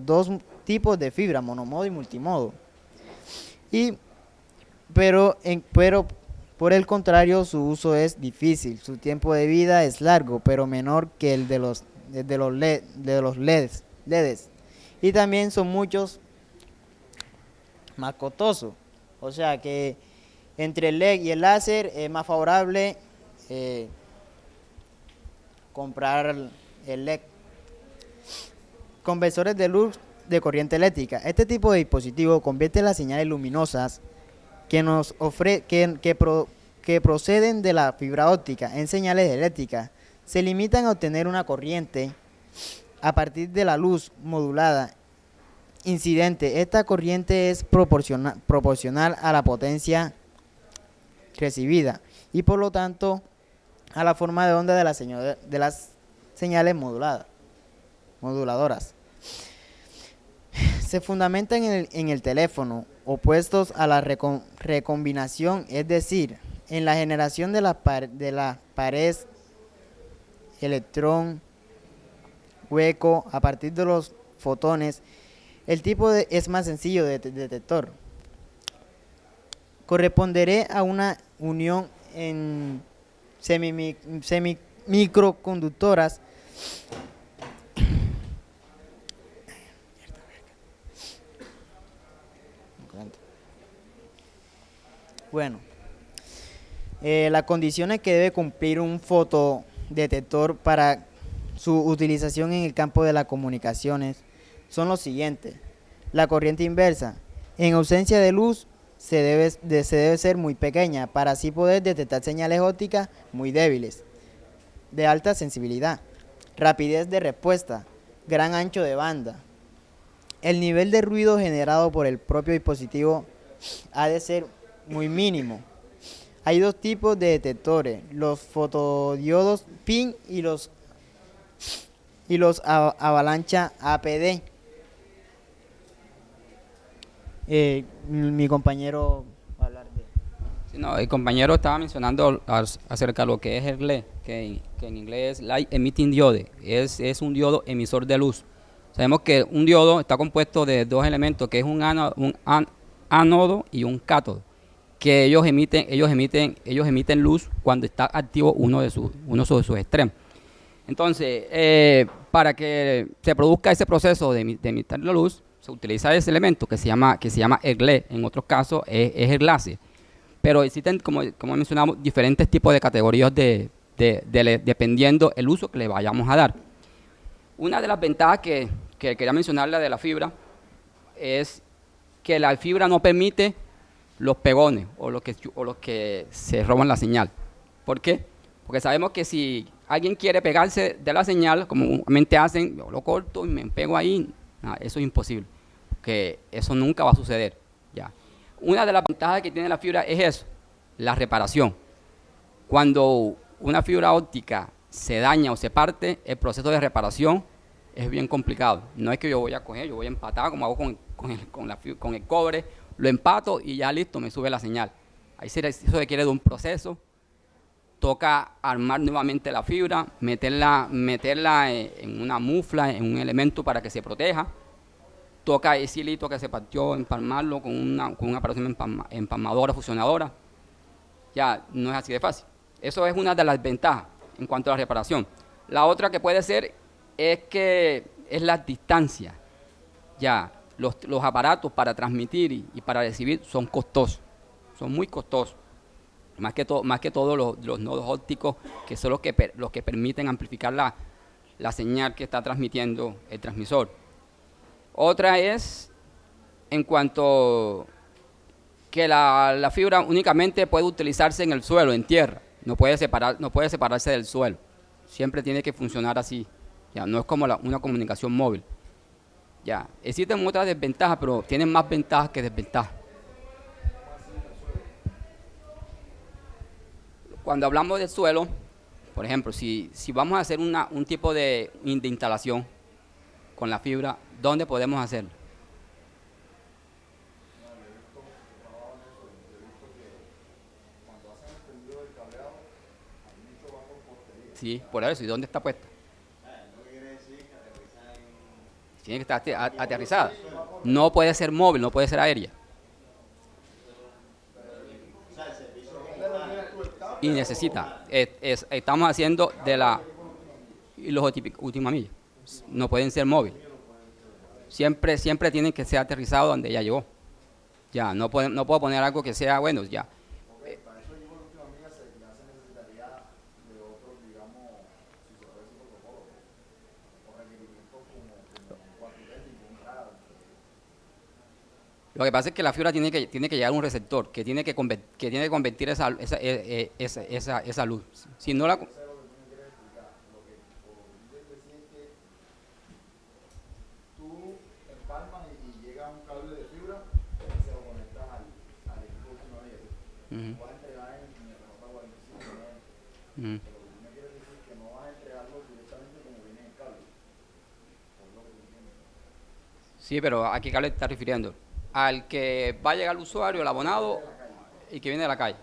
dos tipos de fibra, monomodo y multimodo. Pero por el contrario, su uso es difícil. Su tiempo de vida es largo, pero menor que el de los LEDs. Y también son muchos más costosos. O sea que entre el LED y el láser es más favorable comprar el LED. Conversores de luz de corriente eléctrica. Este tipo de dispositivo convierte las señales luminosas que proceden de la fibra óptica en señales eléctricas. Se limitan a obtener una corriente a partir de la luz modulada incidente. Esta corriente es proporcional a la potencia recibida y por lo tanto a la forma de onda de las señales moduladoras. Se fundamentan en el teléfono, opuestos a la recombinación, es decir, en la generación de las paredes electrón hueco a partir de los fotones. El tipo es más sencillo de detector. Corresponderé a una unión en semimicroconductoras Bueno, las condiciones que debe cumplir un fotodetector para su utilización en el campo de las comunicaciones son los siguientes. La corriente inversa. En ausencia de luz se debe ser muy pequeña para así poder detectar señales ópticas muy débiles, de alta sensibilidad. Rapidez de respuesta, gran ancho de banda. El nivel de ruido generado por el propio dispositivo ha de ser muy mínimo. Hay dos tipos de detectores, los fotodiodos PIN y los avalancha APD. Mi compañero va a hablar de... Sí, no, el compañero estaba mencionando acerca de lo que es el LED, que en inglés es Light Emitting Diode, es un diodo emisor de luz. Sabemos que un diodo está compuesto de dos elementos, que es un ánodo y un cátodo, que ellos emiten luz cuando está activo uno de sus extremos. Entonces, para que se produzca ese proceso de emitir la luz, se utiliza ese elemento que se llama el GLE. En otros casos es el glace. Pero existen, como mencionamos, diferentes tipos de categorías dependiendo el uso que le vayamos a dar. Una de las ventajas que quería mencionarle de la fibra es que la fibra no permite los pegones o los que se roban la señal. ¿Por qué? Porque sabemos que si alguien quiere pegarse de la señal, como comúnmente hacen, yo lo corto y me pego ahí, eso es imposible, porque eso nunca va a suceder. Ya. Una de las ventajas que tiene la fibra es eso, la reparación. Cuando una fibra óptica se daña o se parte, el proceso de reparación es bien complicado. No es que yo voy a coger, yo voy a empatar como hago con el cobre, lo empato y ya listo, me sube la señal. Ahí eso requiere de un proceso. Toca armar nuevamente la fibra, meterla en una mufla, en un elemento para que se proteja. Toca ese hilito que se partió, empalmarlo con una operación empalmadora, fusionadora. Ya no es así de fácil. Eso es una de las ventajas en cuanto a la reparación. La otra que puede ser es la distancia. Ya, los aparatos para transmitir y para recibir son costosos, son muy costosos. Más que todo los nodos ópticos, que son los que permiten amplificar la señal que está transmitiendo el transmisor. Otra es en cuanto que la fibra únicamente puede utilizarse en el suelo, en tierra, no puede separarse del suelo. Siempre tiene que funcionar así. Ya, no es como una comunicación móvil. Ya, existen otras desventajas, pero tienen más ventajas que desventajas. Cuando hablamos del suelo, por ejemplo, si vamos a hacer un tipo de instalación con la fibra, ¿dónde podemos hacerlo? Sí, por eso. ¿Y dónde está puesta? Tiene que estar aterrizada. No puede ser móvil, no puede ser aérea. Y necesita. Estamos haciendo de los última milla. No pueden ser móviles. Siempre tienen que ser aterrizados donde ya llegó. Ya, no puedo poner algo que sea, bueno, ya. Lo que pasa es que la fibra tiene que llegar a un receptor que tiene que convertir esa luz. Si no la Uh-huh. Uh-huh. Sí, pero ¿a qué cable te estás refiriendo? Al que va a llegar el usuario, el abonado, y que viene de la calle.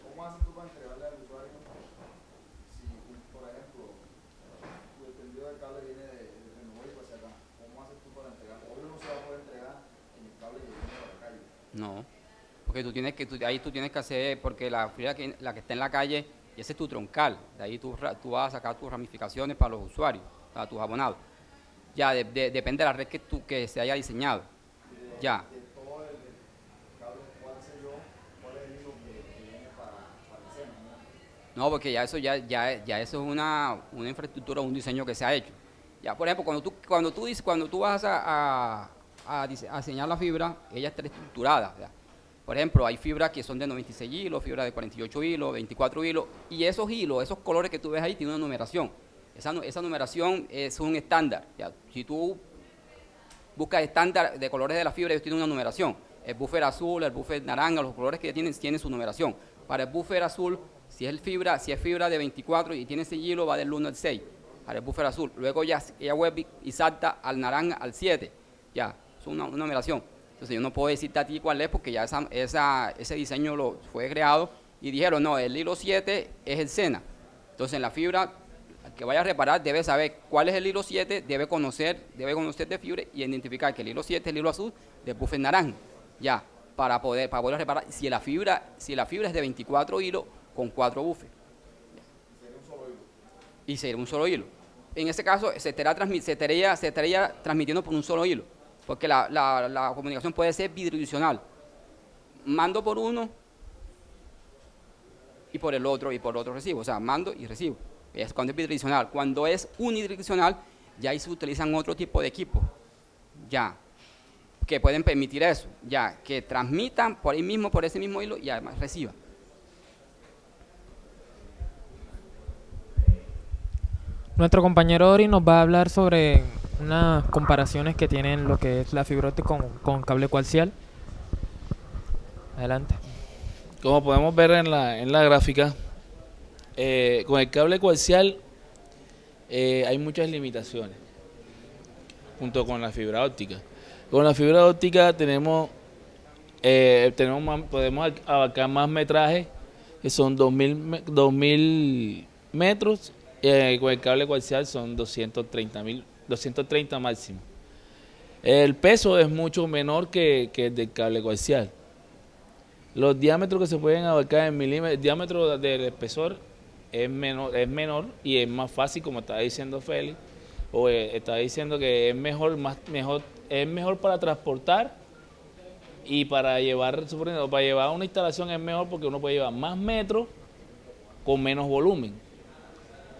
¿Cómo haces tú para entregarle al usuario si, por ejemplo, tu extendido de cable viene de Nuevo y hacia acá? ¿Cómo haces tú para entregarle? Obvio no se va a poder entregar en el cable que viene de la calle. No, porque ahí tú tienes que hacer, porque la que está en la calle, y ese es tu troncal, de ahí tú vas a sacar tus ramificaciones para los usuarios, para tus abonados. Ya, depende de la red que se haya diseñado. Ya. De todo el cable, ¿cuál es el hilo que viene para el seno? No, porque ya eso es una infraestructura, un diseño que se ha hecho. Ya, por ejemplo, cuando tú vas a diseñar la fibra, ella está estructurada. ¿Ya? Por ejemplo, hay fibras que son de 96 hilos, fibras de 48 hilos, 24 hilos, y esos hilos, esos colores que tú ves ahí, tienen una numeración. Esa numeración es un estándar. ¿Ya? Si tú buscas estándar de colores de la fibra, ellos tienen una numeración. El buffer azul, el buffer naranja, los colores que tienen su numeración. Para el buffer azul, si es fibra de 24 y tiene ese hilo, va del 1 al 6. Para el buffer azul. Luego ella vuelve y salta al naranja al 7. Ya, es una numeración. Entonces yo no puedo decirte a ti cuál es, porque ya ese diseño fue creado y dijeron, no, el hilo 7 es el SENA. Entonces en la fibra, el que vaya a reparar debe saber cuál es el hilo 7, debe conocer de fibra y identificar que el hilo 7 es el hilo azul del buffer naranja, ya, para poder reparar si la fibra es de 24 hilos con 4 buffers. y sería un solo hilo. En este caso se estaría transmitiendo por un solo hilo, porque la comunicación puede ser bidireccional. Mando por uno y por el otro recibo, o sea, mando y recibo. Es cuando es bidireccional. Cuando es unidireccional, ya ahí se utilizan otro tipo de equipos, ya, que pueden permitir eso, ya, que transmitan por ahí mismo, por ese mismo hilo y además reciban. Nuestro compañero Ori nos va a hablar sobre unas comparaciones que tienen lo que es la fibra óptica con cable coaxial. Adelante. Como podemos ver en la gráfica, con el cable coaxial hay muchas limitaciones, junto con la fibra óptica. Con la fibra óptica podemos abarcar más metraje, que son 2000 metros, con el cable coaxial son 230 máximo. El peso es mucho menor que el del cable coaxial. Los diámetros que se pueden abarcar en milímetros, el diámetro del espesor es menor y es más fácil, como estaba diciendo Félix, o está diciendo que es mejor para transportar y para llevar una instalación es mejor porque uno puede llevar más metros con menos volumen,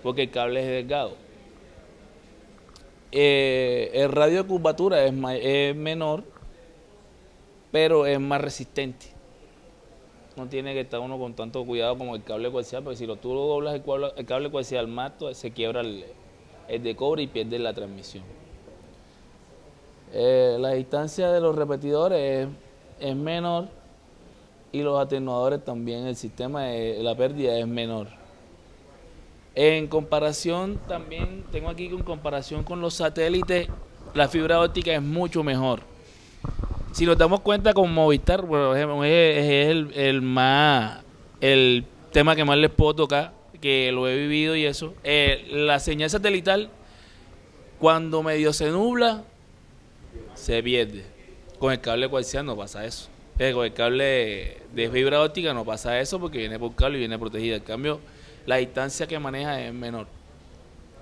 porque el cable es delgado. El radio de curvatura es menor, pero es más resistente. No tiene que estar uno con tanto cuidado como el cable coaxial, porque si tú lo doblas el cable coaxial más, se quiebra el de cobre y pierde la transmisión. La distancia de los repetidores es menor y los atenuadores también, el sistema de la pérdida es menor. En comparación, también tengo aquí en comparación con los satélites, la fibra óptica es mucho mejor. Si nos damos cuenta con Movistar, por ejemplo, es el tema que más les puedo tocar, que lo he vivido y eso. La señal satelital, cuando medio se nubla, se pierde. Con el cable coaxial no pasa eso. Con el cable de fibra óptica no pasa eso porque viene por cable y viene protegida. En cambio, la distancia que maneja es menor.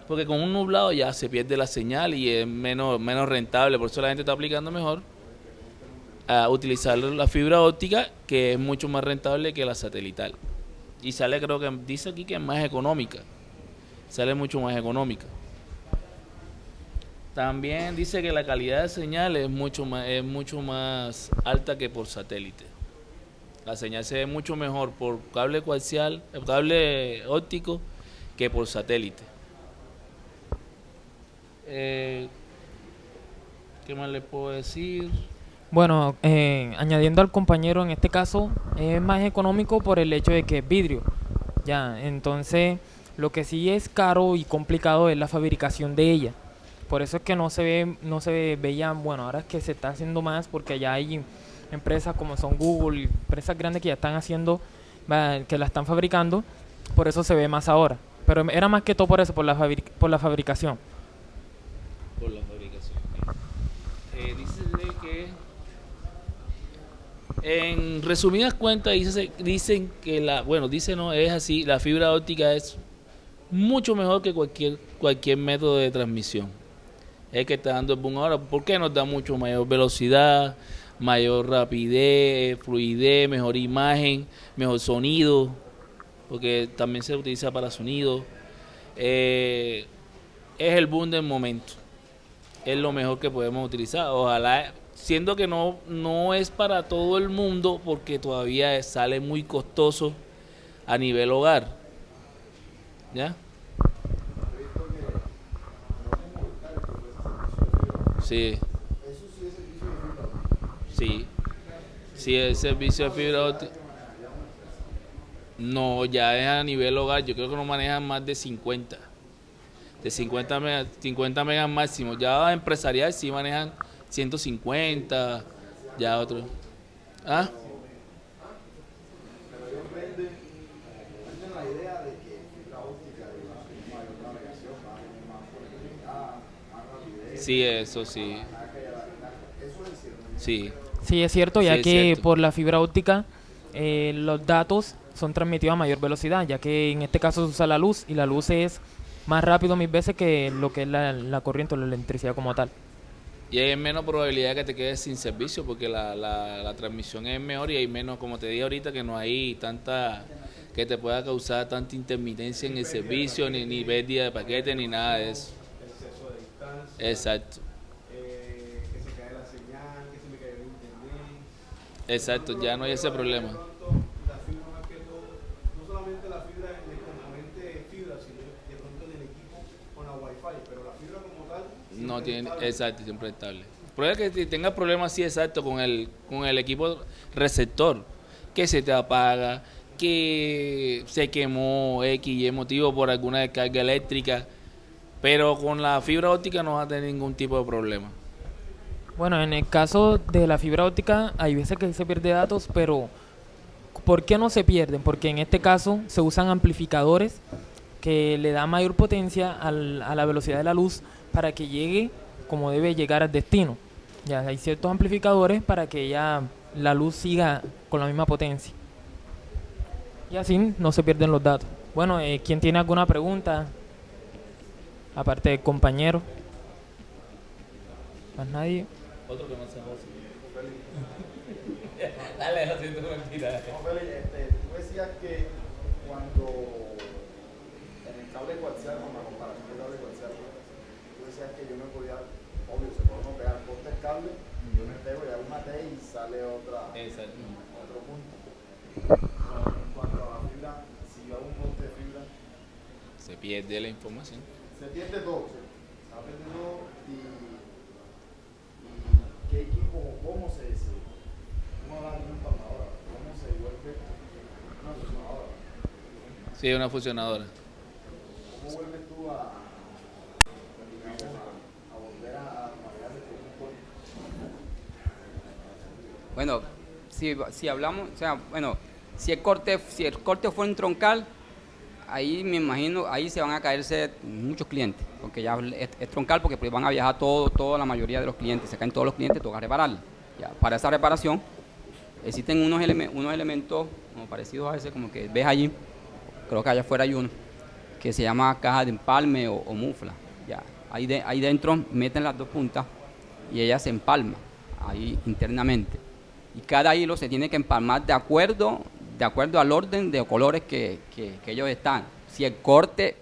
Porque con un nublado ya se pierde la señal y es menos rentable. Por eso la gente está aplicando mejor a utilizar la fibra óptica, que es mucho más rentable que la satelital. Y sale, creo que dice aquí que es más económica. Sale mucho más económica. También dice que la calidad de señal es mucho más alta que por satélite. La señal se ve mucho mejor por cable coaxial, cable óptico, que por satélite. ¿Qué más le puedo decir? Bueno, añadiendo al compañero, en este caso es más económico por el hecho de que es vidrio. Ya, entonces lo que sí es caro y complicado es la fabricación de ella. Por eso es que no se veía, bueno, ahora es que se está haciendo más porque ya hay empresas como son Google, empresas grandes que ya están haciendo, que la están fabricando, por eso se ve más ahora. Pero era más que todo por eso, por la fabricación. Por la fabricación. Dice que en resumidas cuentas dicen que es así, la fibra óptica es mucho mejor que cualquier método de transmisión. Es que está dando el boom ahora, porque nos da mucho mayor velocidad, mayor rapidez, fluidez, mejor imagen, mejor sonido, porque también se utiliza para sonido. Es el boom del momento, es lo mejor que podemos utilizar. Ojalá, siendo que no es para todo el mundo, porque todavía sale muy costoso a nivel hogar. ¿Ya? Sí. Sí, el servicio de fibra óptica. No, ya es a nivel hogar. Yo creo que no manejan más de 50. De 50 megas máximo. Ya empresarial sí manejan 150. Ya otros. ¿Ah? Sí, eso sí. Sí. Sí, es cierto, Sí, ya es que cierto. por la fibra óptica los datos son transmitidos a mayor velocidad, ya que en este caso se usa la luz y la luz es más rápido mil veces que lo que es la corriente o la electricidad como tal. Y hay menos probabilidad de que te quedes sin servicio porque la transmisión es mejor y hay menos, como te dije ahorita, que no hay tanta, que te pueda causar tanta intermitencia en el servicio, ni pérdida de paquete, ni nada de eso. Exacto. Que se cae la señal, que se me cae el internet. Exacto, ya no hay ese problema. La fibra más que todo, no solamente la fibra en el componente fibra, sino de pronto en el equipo con la wifi, pero la fibra como tal No tiene, exacto, siempre estable. Puede que tenga problemas así exacto con el equipo receptor, que se te apaga, que se quemó X y motivo por alguna descarga eléctrica, pero con la fibra óptica no vas a tener ningún tipo de problema. Bueno, en el caso de la fibra óptica hay veces que se pierde datos, pero ¿por qué no se pierden? Porque en este caso se usan amplificadores que le dan mayor potencia a la velocidad de la luz para que llegue como debe llegar al destino. Ya hay ciertos amplificadores para que ya la luz siga con la misma potencia. Y así no se pierden los datos. Bueno, ¿quién tiene alguna pregunta? Aparte del compañero. ¿Más nadie? Otro que no se hace. Dale, no siento mentira. No, Feli, tú decías que cuando en el cable coaxial, con la comparación del cable coaxial, tú decías que yo me podía, obvio, se puede uno pegar, corta el cable, yo me pego y hago una T y sale Exacto. otro punto. En cuanto a la fibra, si yo hago un corte de fibra, Se pierde la información. se pierde todo, se ha perdido y qué equipo, cómo cómo da una empalmadora, cómo se vuelve una fusionadora. Sí, una fusionadora. ¿Cómo vuelves tú digamos, a volver a navegar desde un corte? Bueno, si hablamos, o sea, bueno, si el corte fue en troncal, ahí me imagino, ahí se van a caerse muchos clientes, porque ya es troncal, porque pues van a viajar toda la mayoría de los clientes, se caen todos los clientes, toca repararla. Ya, para esa reparación existen unos elementos como parecidos a ese, como que ves allí, creo que allá afuera hay uno, que se llama caja de empalme o mufla. Ya, ahí dentro meten las dos puntas y ella se empalma ahí internamente. Y cada hilo se tiene que empalmar de acuerdo al orden de colores que ellos están. Si el corte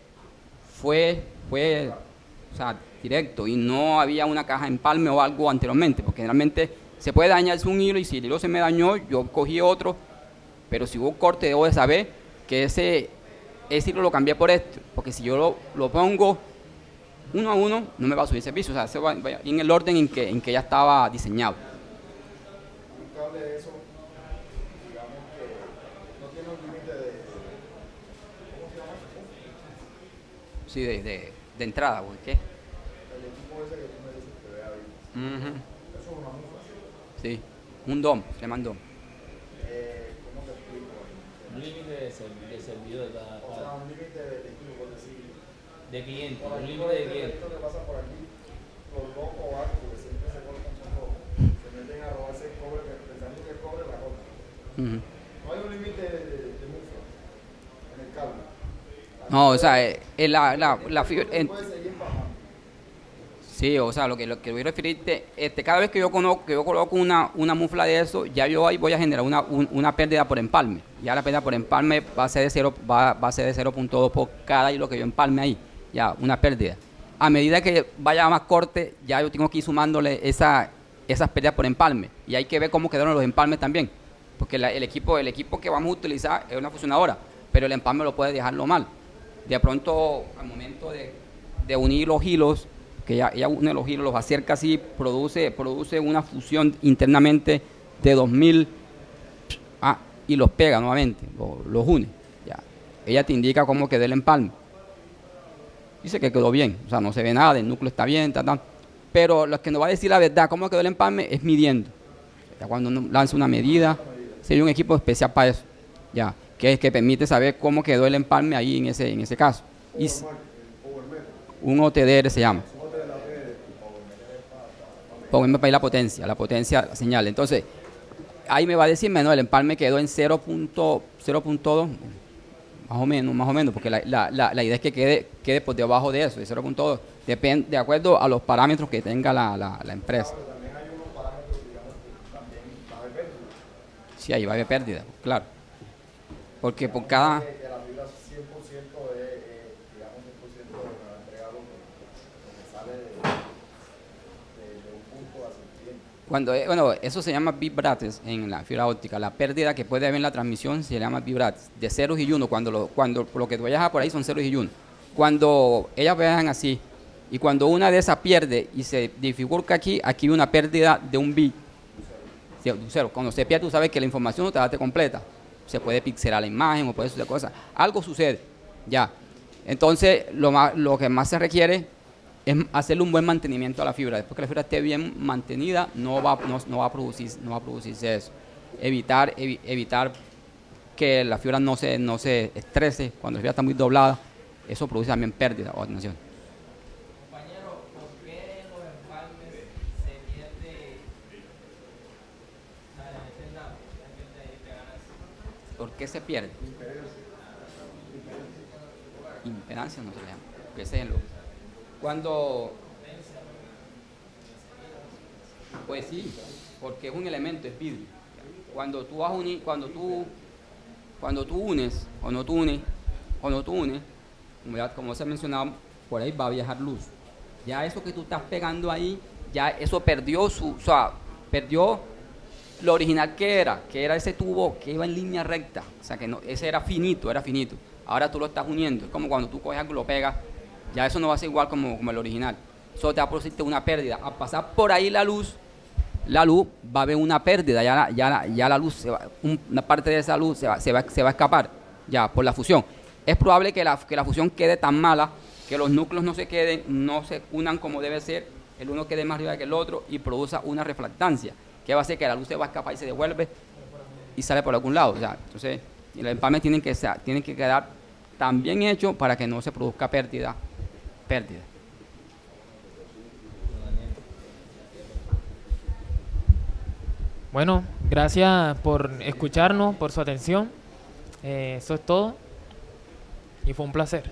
fue o sea, directo y no había una caja de empalme o algo anteriormente, porque generalmente se puede dañarse un hilo y si el hilo se me dañó, yo cogí otro, pero si hubo corte debo de saber que ese hilo lo cambié por este, porque si yo lo pongo uno a uno, no me va a subir servicio, o sea, se va en el orden en que ya estaba diseñado. Un cable de eso, digamos que no tiene un límite ¿cómo se llama eso? Sí, de entrada, ¿o qué? El equipo ese que tú me dices que ve ahí. Uh-huh. Eso es una mufa. Sí, un DOM, se llama DOM. ¿Cómo te explico? Un límite de servicio de O sea, un límite de equipo, por decir. cliente, Por aquí, por esto que pasa por aquí, los locos o algo, que siempre se cortan con todo. Se meten a robarse el cobre, pensando que el cobre la corta. Uh-huh. No hay un límite de mufa en el cable. No, o sea, la fibra... Puede seguir empalmando. Sí, o sea, lo que voy a referirte, cada vez que yo coloco una mufla de eso, ya yo ahí voy a generar una pérdida por empalme. Ya la pérdida por empalme va a ser de 0.2 por cada hilo que yo empalme ahí. Ya, una pérdida. A medida que vaya más corte, ya yo tengo que ir sumándole esas pérdidas por empalme. Y hay que ver cómo quedaron los empalmes también. Porque el equipo que vamos a utilizar es una fusionadora, pero el empalme lo puede dejarlo mal. De pronto, al momento de unir los hilos, que ella une los hilos, los acerca así, produce una fusión internamente de 2000 y los pega nuevamente, los une. Ya. Ella te indica cómo quedó el empalme. Dice que quedó bien, o sea, no se ve nada, el núcleo está bien, pero lo que nos va a decir la verdad, cómo quedó el empalme, es midiendo. Ya cuando uno lanza una medida, sería un equipo especial para eso, ya, que es que permite saber cómo quedó el empalme ahí en ese caso. Y un OTDR se llama. Powermeter para ir la potencia, la señal. Entonces, ahí me va a decir, no, el empalme quedó en 0.2, más o menos, porque la idea es que quede por debajo de eso, de 0.2, depende, de acuerdo a los parámetros que tenga la empresa. Pero también hay unos parámetros, digamos, que también va a haber pérdida. Sí, ahí va a haber pérdida, claro. Porque por cada... Que la fibra 100% es, digamos, 100% me va a entregar lo que sale de un punto hacia el cliente. Bueno, eso se llama vibrates en la fibra óptica. La pérdida que puede haber en la transmisión se llama vibrates, de ceros y uno. Cuando lo que tú vayas a por ahí son ceros y uno. Cuando ellas vean así, y cuando una de esas pierde y se difigura aquí hay una pérdida de un bit. Sí, un cero. Cuando se pierde, tú sabes que la información no te da completa. Se puede pixelar la imagen o puede suceder cosas. Algo sucede, ya. Entonces, lo que más se requiere es hacerle un buen mantenimiento a la fibra. Después que la fibra esté bien mantenida, no va a producirse eso. Evitar que la fibra no se estrese cuando la fibra está muy doblada. Eso produce también pérdida o atenuación. Compañero, ¿por qué en los empalmes se pierde ¿Por qué se pierde? Impedancia no se le llama. Que ese es cuando... Pues sí, porque es un elemento, es vidrio. Cuando tú vas a unir, cuando tú unes, como se ha mencionado, por ahí va a viajar luz. Ya eso que tú estás pegando ahí, ya eso perdió perdió lo original que era ese tubo que iba en línea recta, o sea que no, ese era finito, ahora tú lo estás uniendo, es como cuando tú coges algo y lo pegas, ya eso no va a ser igual como el original, eso te va a producir una pérdida, al pasar por ahí la luz va a haber una pérdida, ya la luz, una parte de esa luz se va a escapar, ya por la fusión. Es probable que la fusión quede tan mala que los núcleos no se unan como debe ser, el uno quede más arriba que el otro y produzca una refractancia, que va a hacer que la luz se va a escapar y se devuelve y sale por algún lado. O sea, entonces, los empalmes tienen que quedar tan bien hechos para que no se produzca pérdida. Bueno, gracias por escucharnos, por su atención. Eso es todo y fue un placer.